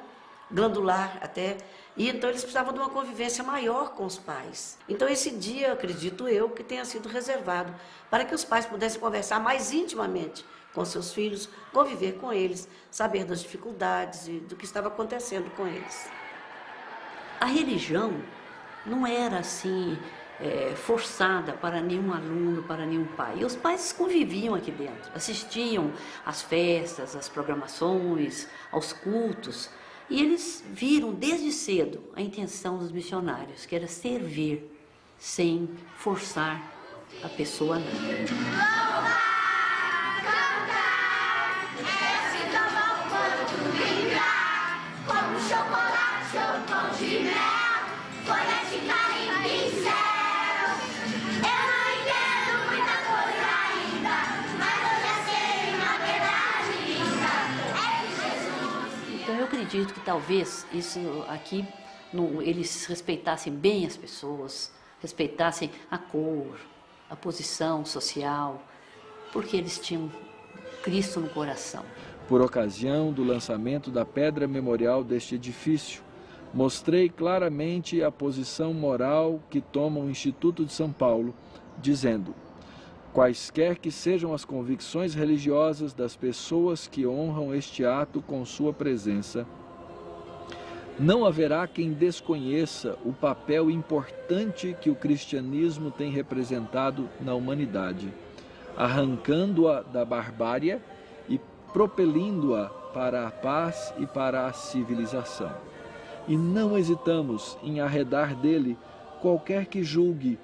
Glandular até, e então eles precisavam de uma convivência maior com os pais. Então esse dia, acredito eu, que tenha sido reservado para que os pais pudessem conversar mais intimamente com seus filhos, conviver com eles, saber das dificuldades e do que estava acontecendo com eles. A religião não era assim forçada para nenhum aluno, para nenhum pai. E os pais conviviam aqui dentro, assistiam às festas, às programações, aos cultos. E eles viram desde cedo a intenção dos missionários, que era servir sem forçar a pessoa a nada. Como chocolate ou pão de mel, folha de carimbo, pincel. Eu não entendo muita coisa ainda, mas eu já sei uma verdade linda, é que Jesus... Então eu acredito que talvez isso aqui, eles respeitassem bem as pessoas, respeitassem a cor, a posição social, porque eles tinham Cristo no coração. Por ocasião do lançamento da pedra memorial deste edifício, mostrei claramente a posição moral que toma o Instituto de São Paulo, dizendo: quaisquer que sejam as convicções religiosas das pessoas que honram este ato com sua presença, não haverá quem desconheça o papel importante que o cristianismo tem representado na humanidade, arrancando-a da barbárie e propelindo-a para a paz e para a civilização. E não hesitamos em arredar dele qualquer que julgue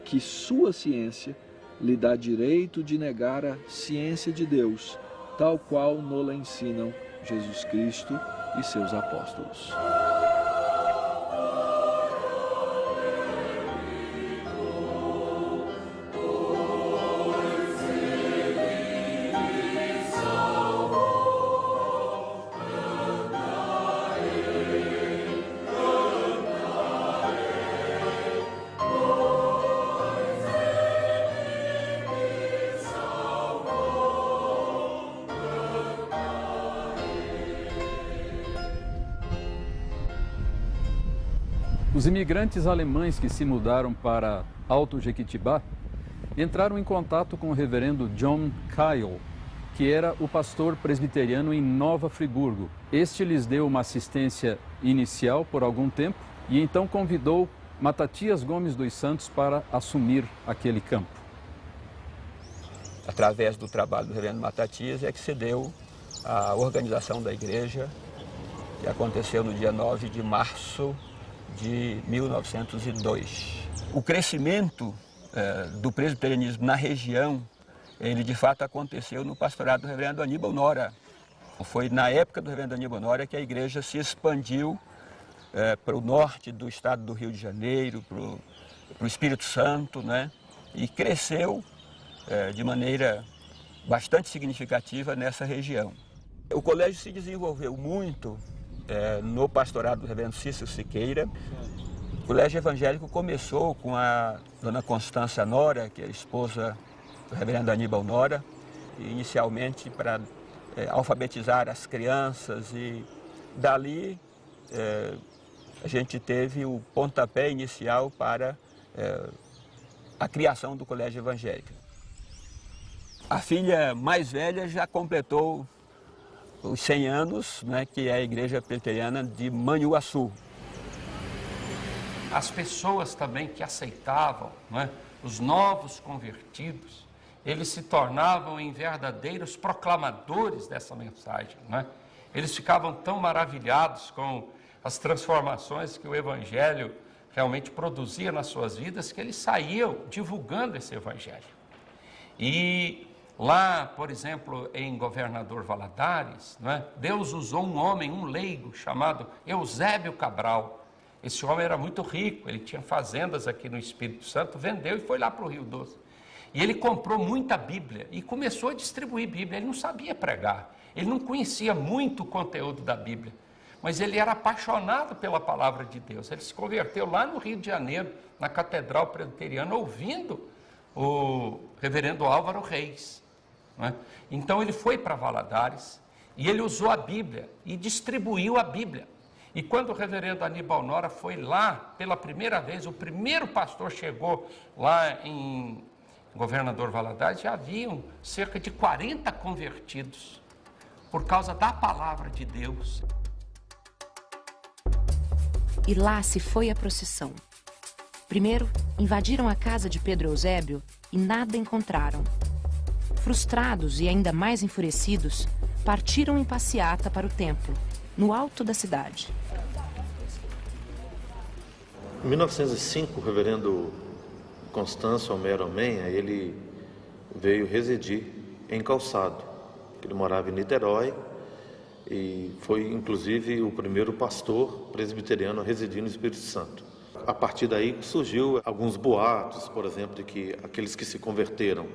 que sua ciência lhe dá direito de negar a ciência de Deus, tal qual nola ensinam Jesus Cristo e seus apóstolos. Os imigrantes alemães que se mudaram para Alto Jequitibá entraram em contato com o reverendo John Kyle, que era o pastor presbiteriano em Nova Friburgo. Este lhes deu uma assistência inicial por algum tempo e então convidou Matatias Gomes dos Santos para assumir aquele campo. Através do trabalho do reverendo Matatias é que se deu a organização da igreja, que aconteceu no dia 9 de março de 1902. O crescimento do presbiterianismo na região, ele de fato aconteceu no pastorado do reverendo Aníbal Nora. Foi na época do reverendo Aníbal Nora que a igreja se expandiu para o norte do estado do Rio de Janeiro, para o Espírito Santo, né? E cresceu de maneira bastante significativa nessa região. O colégio se desenvolveu muito no pastorado do reverendo Cícero Siqueira. O colégio evangélico começou com a dona Constância Nora, que é a esposa do reverendo Aníbal Nora, inicialmente para alfabetizar as crianças, e dali a gente teve o pontapé inicial para a criação do colégio evangélico. A filha mais velha já completou os 100 anos, né, que é a Igreja Presbiteriana de Manhuaçu. As pessoas também que aceitavam, né, os novos convertidos, eles se tornavam em verdadeiros proclamadores dessa mensagem, né? Eles ficavam tão maravilhados com as transformações que o Evangelho realmente produzia nas suas vidas, que eles saíam divulgando esse Evangelho. E lá, por exemplo, em Governador Valadares, né, Deus usou um homem, um leigo, chamado Eusébio Cabral. Esse homem era muito rico, ele tinha fazendas aqui no Espírito Santo, vendeu e foi lá para o Rio Doce. E ele comprou muita Bíblia e começou a distribuir Bíblia. Ele não sabia pregar, ele não conhecia muito o conteúdo da Bíblia, mas ele era apaixonado pela palavra de Deus. Ele se converteu lá no Rio de Janeiro, na Catedral Presbiteriana, ouvindo o reverendo Álvaro Reis, né? Então ele foi para Valadares e ele usou a Bíblia e distribuiu a Bíblia. E quando o reverendo Aníbal Nora foi lá pela primeira vez, o primeiro pastor chegou lá em Governador Valadares, já haviam cerca de 40 convertidos por causa da palavra de Deus. E lá se foi a procissão. Primeiro, invadiram a casa de Pedro Eusébio e nada encontraram. Frustrados e ainda mais enfurecidos, partiram em passeata para o templo, no alto da cidade. Em 1905, o reverendo Constâncio Homero Menha, ele veio residir em Calçado. Ele morava em Niterói e foi, inclusive, o primeiro pastor presbiteriano a residir no Espírito Santo. A partir daí surgiu alguns boatos, por exemplo, de que aqueles que se converteram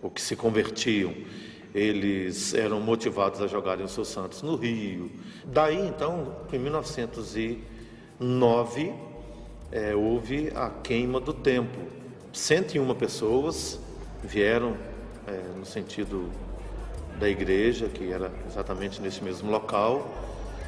ou que se convertiam, eles eram motivados a jogarem os seus santos no rio. Daí, então, em 1909, houve a queima do templo. 101 pessoas vieram no sentido da igreja, que era exatamente nesse mesmo local,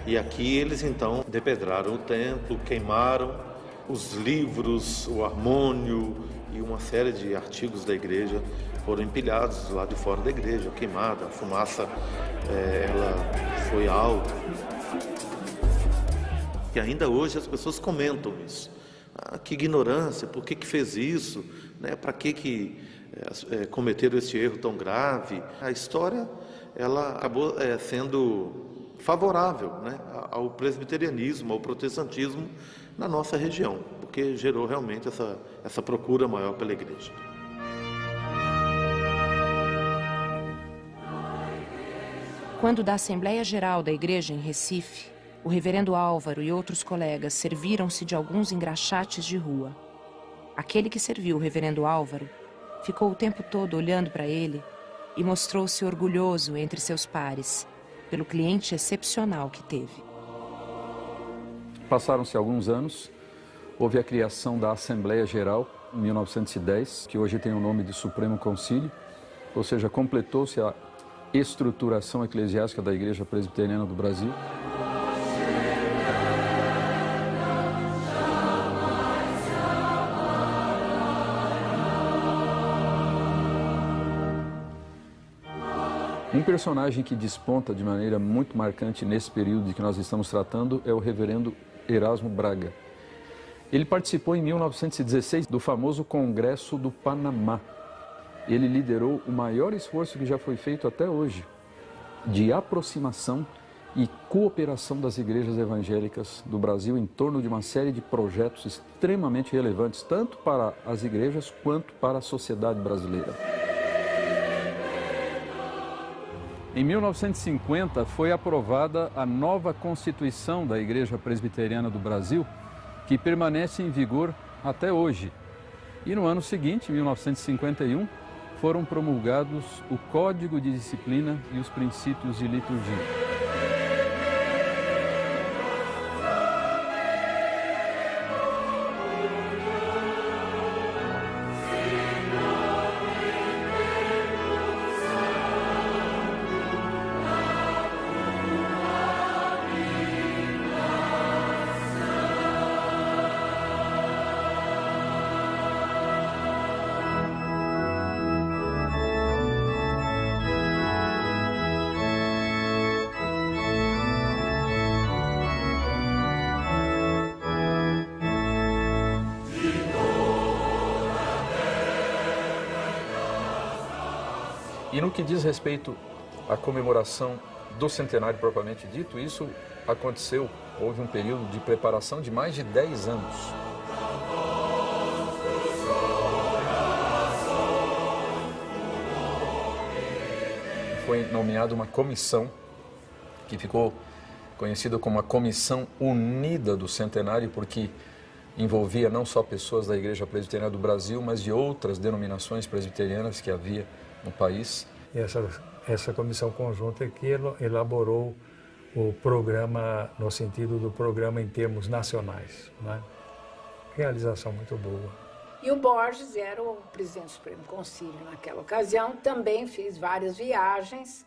e aqui eles então depedraram o templo, queimaram os livros, o harmônio e uma série de artigos da igreja foram empilhados lá de fora da igreja, queimada, a fumaça ela foi alta. E ainda hoje as pessoas comentam isso. Ah, que ignorância, por que fez isso? Né? Para que cometeram esse erro tão grave? A história ela acabou sendo favorável, né, ao presbiterianismo, ao protestantismo na nossa região, porque gerou realmente essa procura maior pela igreja. Quando da Assembleia Geral da Igreja em Recife, o reverendo Álvaro e outros colegas serviram-se de alguns engraxates de rua. Aquele que serviu o reverendo Álvaro ficou o tempo todo olhando para ele e mostrou-se orgulhoso entre seus pares, pelo cliente excepcional que teve. Passaram-se alguns anos, houve a criação da Assembleia Geral, em 1910, que hoje tem o nome de Supremo Concílio, ou seja, completou-se a estruturação eclesiástica da Igreja Presbiteriana do Brasil. Um personagem que desponta de maneira muito marcante nesse período de que nós estamos tratando é o reverendo Erasmo Braga. Ele participou em 1916 do famoso Congresso do Panamá. Ele liderou o maior esforço que já foi feito até hoje de aproximação e cooperação das igrejas evangélicas do Brasil em torno de uma série de projetos extremamente relevantes, tanto para as igrejas quanto para a sociedade brasileira. Em 1950 foi aprovada a nova Constituição da Igreja Presbiteriana do Brasil, que permanece em vigor até hoje. E no ano seguinte, em 1951, foram promulgados o Código de Disciplina e os Princípios de Liturgia. E no que diz respeito à comemoração do centenário propriamente dito, isso aconteceu, houve um período de preparação de mais de 10 anos. Foi nomeada uma comissão que ficou conhecida como a Comissão Unida do Centenário, porque envolvia não só pessoas da Igreja Presbiteriana do Brasil, mas de outras denominações presbiterianas que havia no país. E essa comissão conjunta que elaborou o programa no sentido do programa em termos nacionais, né? Realização muito boa. E o Borges era o presidente do Supremo Concílio naquela ocasião, também fez várias viagens,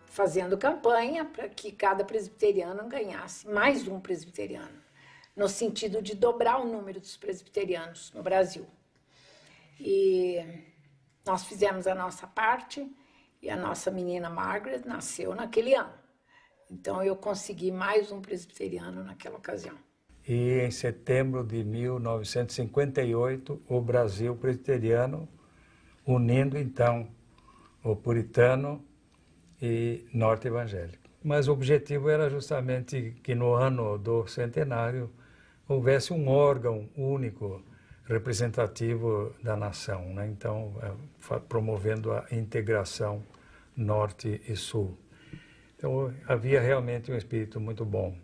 fazendo campanha para que cada presbiteriano ganhasse mais um presbiteriano, no sentido de dobrar o número dos presbiterianos no Brasil. E nós fizemos a nossa parte e a nossa menina Margaret nasceu naquele ano. Então eu consegui mais um presbiteriano naquela ocasião. e em setembro de 1958 o Brasil presbiteriano, unindo então o puritano e norte evangélico. Mas o objetivo era justamente que no ano do centenário houvesse um órgão único representativo da nação, né? Então, promovendo a integração norte e sul. Então, havia realmente um espírito muito bom.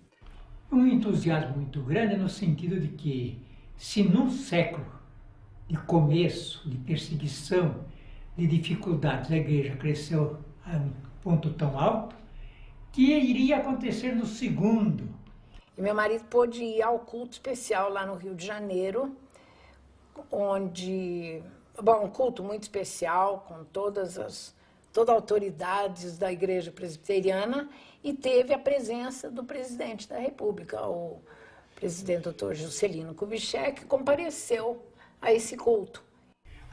Um entusiasmo muito grande no sentido de que, se num século de começo, de perseguição, de dificuldades, a igreja cresceu a um ponto tão alto, que iria acontecer no segundo. E meu marido pôde ir ao culto especial lá no Rio de Janeiro, onde, um culto muito especial, com todas as autoridades da igreja presbiteriana, e teve a presença do presidente da República, o presidente Dr. Juscelino Kubitschek, que compareceu a esse culto.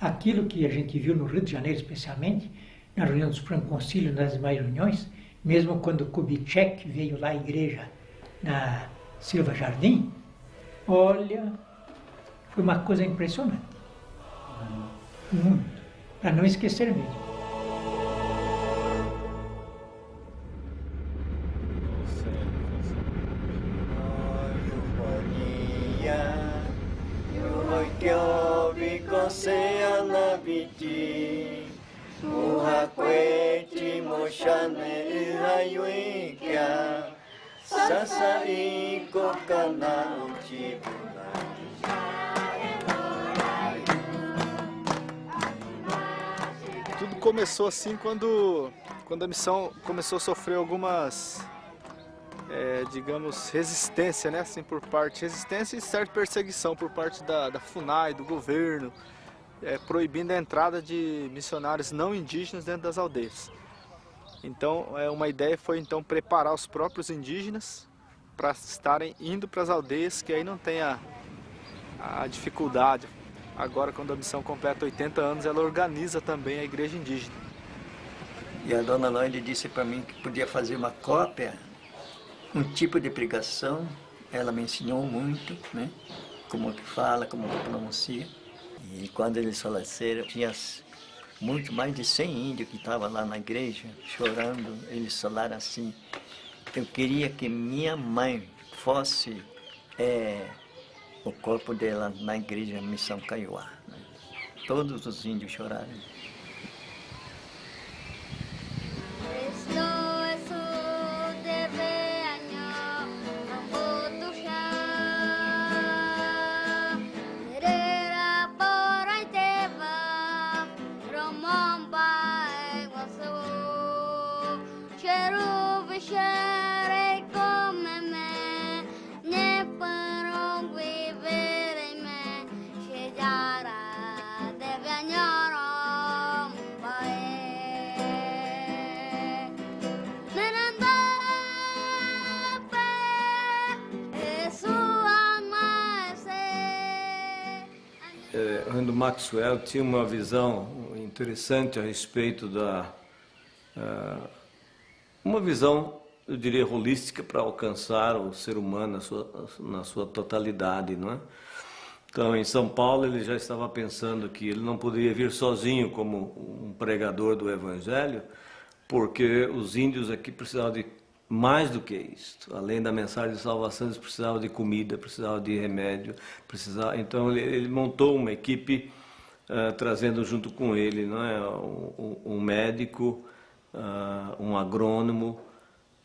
Aquilo que a gente viu no Rio de Janeiro, especialmente, na reunião dos franconcílios, nas demais reuniões, mesmo quando Kubitschek veio lá à igreja na Silva Jardim, olha, foi uma coisa impressionante. Muito. Para não esquecer mesmo. Tudo começou assim quando a missão começou a sofrer algumas, digamos, resistência, né? Assim, resistência e certa perseguição por parte da FUNAI, do governo, proibindo a entrada de missionários não indígenas dentro das aldeias. Então, uma ideia foi então preparar os próprios indígenas para estarem indo para as aldeias, que aí não tem a dificuldade. Agora, quando a missão completa 80 anos, ela organiza também a igreja indígena. E a dona Lloyd disse para mim que podia fazer uma cópia, um tipo de pregação. Ela me ensinou muito, né? Como que fala, como que pronuncia. E quando eles faleceram, tinha muito mais de 100 índios que estavam lá na igreja, chorando. Eles falaram assim: eu queria que minha mãe fosse o corpo dela na igreja Missão Kaiowá. Todos os índios choraram. Randall Maxwell tinha uma visão interessante a respeito uma visão, eu diria, holística para alcançar o ser humano na sua totalidade, não é? Então, em São Paulo, ele já estava pensando que ele não poderia vir sozinho como um pregador do Evangelho, porque os índios aqui precisavam de mais do que isso. Além da mensagem de salvação, eles precisavam de comida, precisavam de remédio, então ele montou uma equipe trazendo junto com ele, não é, um médico, um agrônomo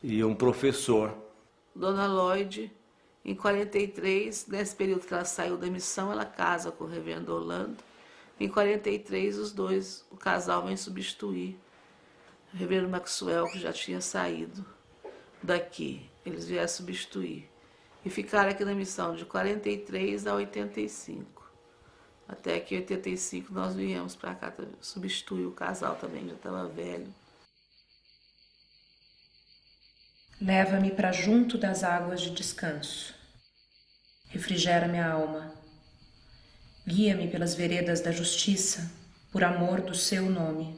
e um professor. Dona Lloyd, em 43, nesse período que ela saiu da missão, ela casa com o reverendo Orlando. Em 43, o casal vem substituir o reverendo Maxwell, que já tinha saído daqui. Eles vieram substituir. E ficaram aqui na missão de 43 a 85. Até que em 85 nós viemos para cá substituir o casal também, já estava velho. Leva-me para junto das águas de descanso. Refrigera minha alma. Guia-me pelas veredas da justiça, por amor do seu nome.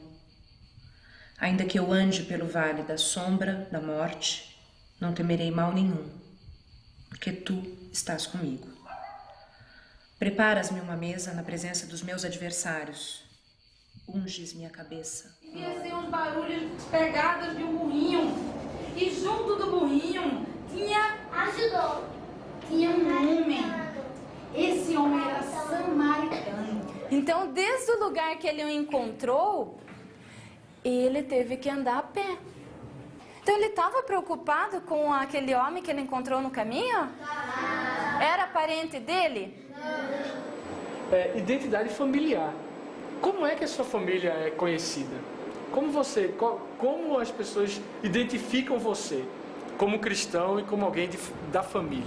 Ainda que eu ande pelo vale da sombra da morte, não temerei mal nenhum, porque tu estás comigo. Preparas-me uma mesa na presença dos meus adversários. Unges minha cabeça. Tinha assim uns barulhos de pegadas de um burrinho. E junto do burrinho tinha um homem. Esse homem era samaritano. Então, desde o lugar que ele o encontrou, ele teve que andar a pé. Então, ele estava preocupado com aquele homem que ele encontrou no caminho? Era parente dele? Identidade familiar. Como é que a sua família é conhecida? Como as pessoas identificam você como cristão e como alguém da família?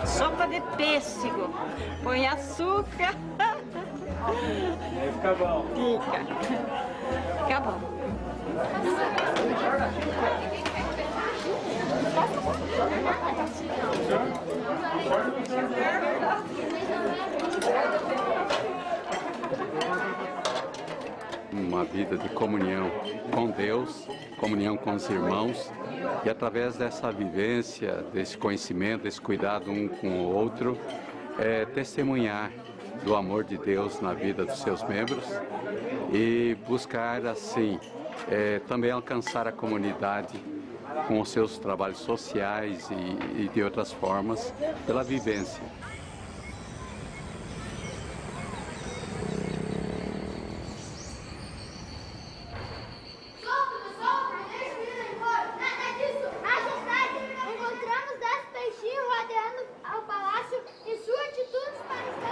Sopa de pêssego, põe açúcar. Aí fica bom. Fica bom. Uma vida de comunhão com Deus, comunhão com os irmãos, e através dessa vivência, desse conhecimento, desse cuidado um com o outro, testemunhar do amor de Deus na vida dos seus membros e buscar assim também alcançar a comunidade com os seus trabalhos sociais e de outras formas pela vivência.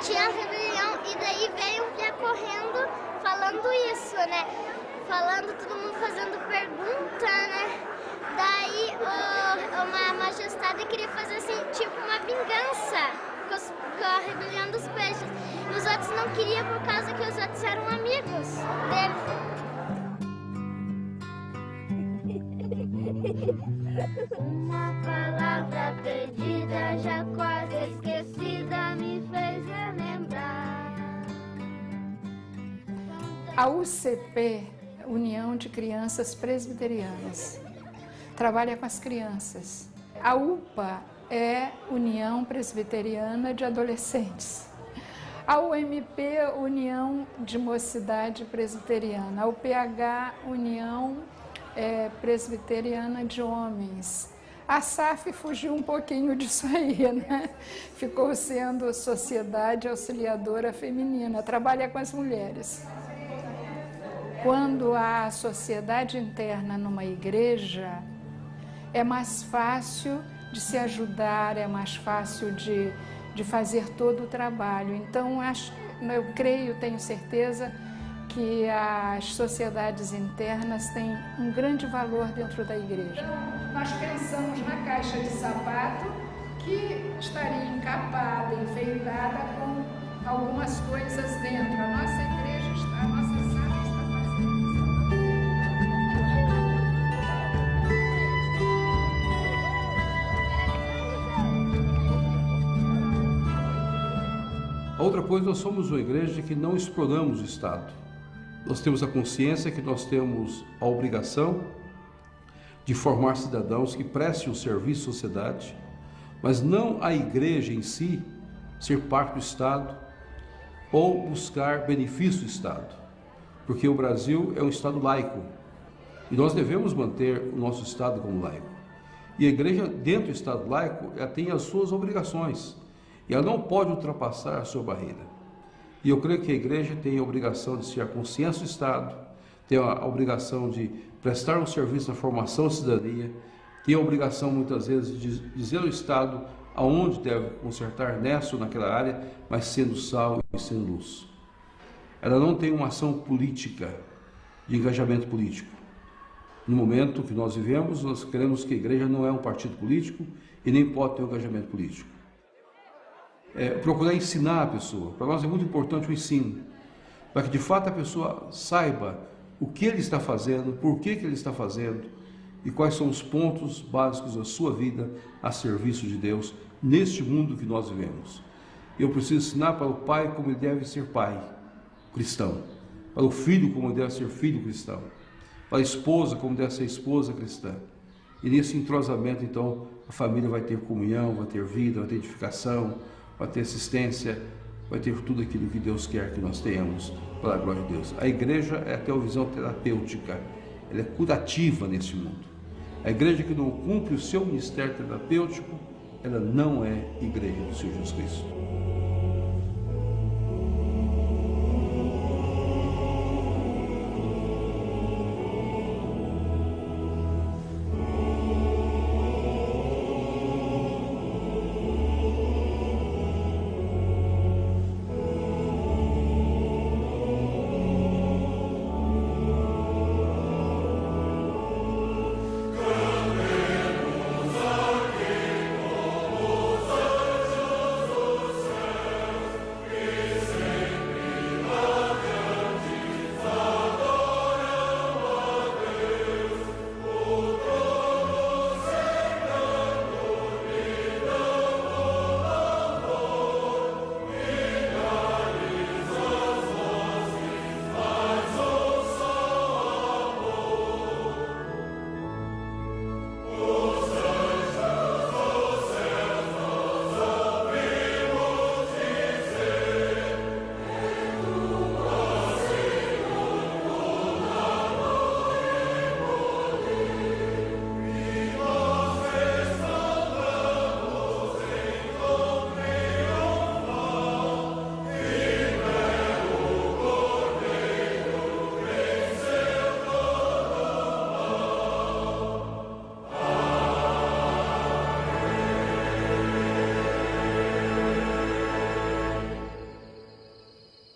Tinha rebelião e daí veio correndo falando isso, né? Falando, todo mundo fazendo pergunta, né? Daí uma majestade queria fazer assim, tipo uma vingança com a rebelião dos peixes. E os outros não queriam por causa que os outros eram amigos dele. Uma palavra perdida, já quase esquecida, me fez relembrar. A UCP, União de Crianças Presbiterianas, trabalha com as crianças. A UPA é União Presbiteriana de Adolescentes. A UMP, União de Mocidade Presbiteriana. A UPH, União Presbiteriana de Homens. A SAF fugiu um pouquinho disso aí, né? Ficou sendo Sociedade Auxiliadora Feminina, trabalha com as mulheres. Quando há sociedade interna numa igreja, é mais fácil de se ajudar, é mais fácil de fazer todo o trabalho. Então, eu creio, tenho certeza, que as sociedades internas têm um grande valor dentro da igreja. Nós pensamos na caixa de sapato que estaria encapada, enfeitada com algumas coisas dentro. A nossa igreja a nossa sala está fazendo isso. Outra coisa, nós somos uma igreja que não exploramos o Estado. Nós temos a consciência que nós temos a obrigação de formar cidadãos que prestem um serviço à sociedade, mas não a igreja em si ser parte do Estado ou buscar benefício do Estado, porque o Brasil é um Estado laico e nós devemos manter o nosso Estado como laico. E a igreja, dentro do Estado laico, ela tem as suas obrigações e ela não pode ultrapassar a sua barreira. E eu creio que a igreja tem a obrigação de ser a consciência do Estado, tem a obrigação de prestar um serviço na formação da cidadania, tem a obrigação, muitas vezes, de dizer ao Estado aonde deve consertar nessa ou naquela área, mas sendo sal e sendo luz. Ela não tem uma ação política, de engajamento político. No momento que nós vivemos, nós queremos que a igreja não é um partido político e nem pode ter um engajamento político. Procurar ensinar a pessoa. Para nós é muito importante o ensino, para que de fato a pessoa saiba o que ele está fazendo, por que ele está fazendo e quais são os pontos básicos da sua vida a serviço de Deus neste mundo que nós vivemos. Eu preciso ensinar para o pai como ele deve ser pai cristão, para o filho como ele deve ser filho cristão, para a esposa como deve ser esposa cristã. E nesse entrosamento, então, a família vai ter comunhão, vai ter vida, vai ter edificação, vai ter assistência, vai ter tudo aquilo que Deus quer que nós tenhamos para a glória de Deus. A igreja é a teovisão terapêutica, ela é curativa nesse mundo. A igreja que não cumpre o seu ministério terapêutico, ela não é igreja do Senhor Jesus Cristo.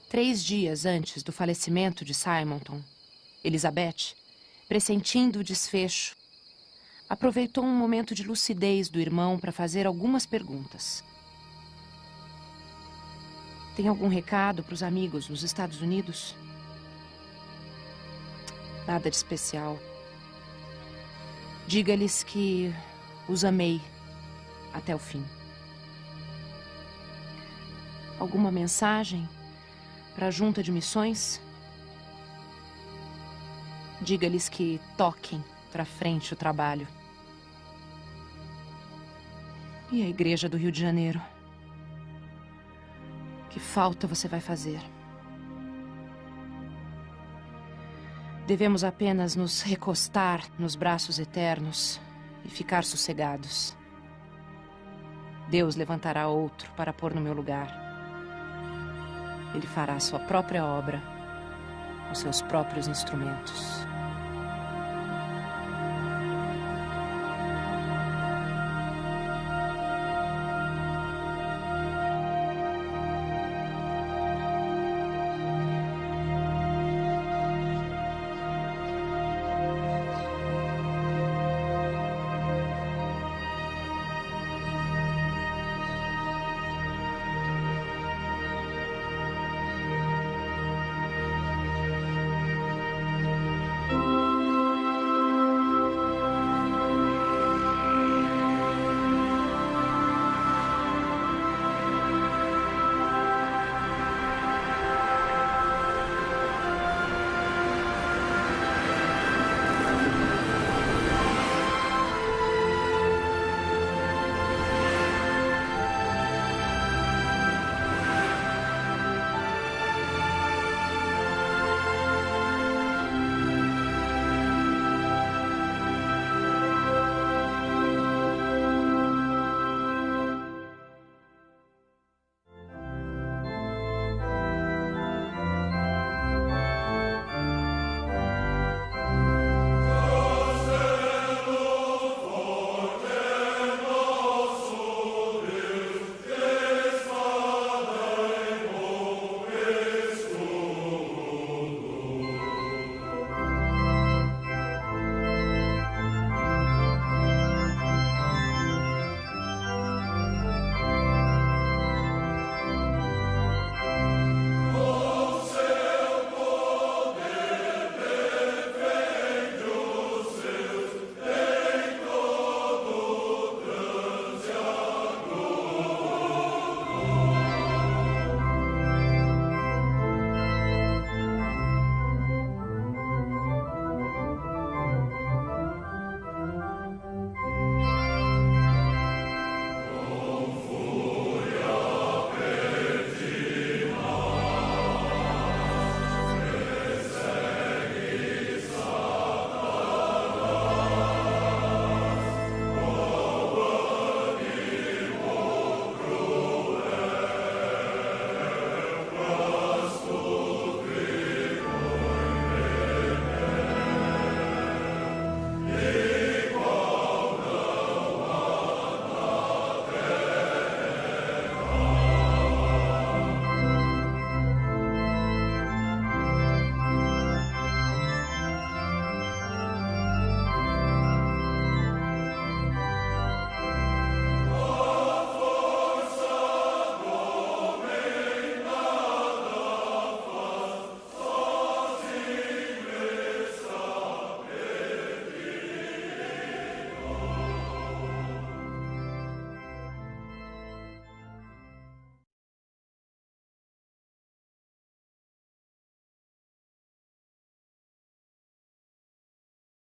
Três dias antes do falecimento de Simonton, Elizabeth, pressentindo o desfecho, aproveitou um momento de lucidez do irmão para fazer algumas perguntas. Tem algum recado para os amigos nos Estados Unidos? Nada de especial. Diga-lhes que os amei até o fim. Alguma mensagem para a junta de missões? Diga-lhes que toquem para frente o trabalho. E a igreja do Rio de Janeiro? Que falta você vai fazer? Devemos apenas nos recostar nos braços eternos e ficar sossegados. Deus levantará outro para pôr no meu lugar. Ele fará sua própria obra com seus próprios instrumentos.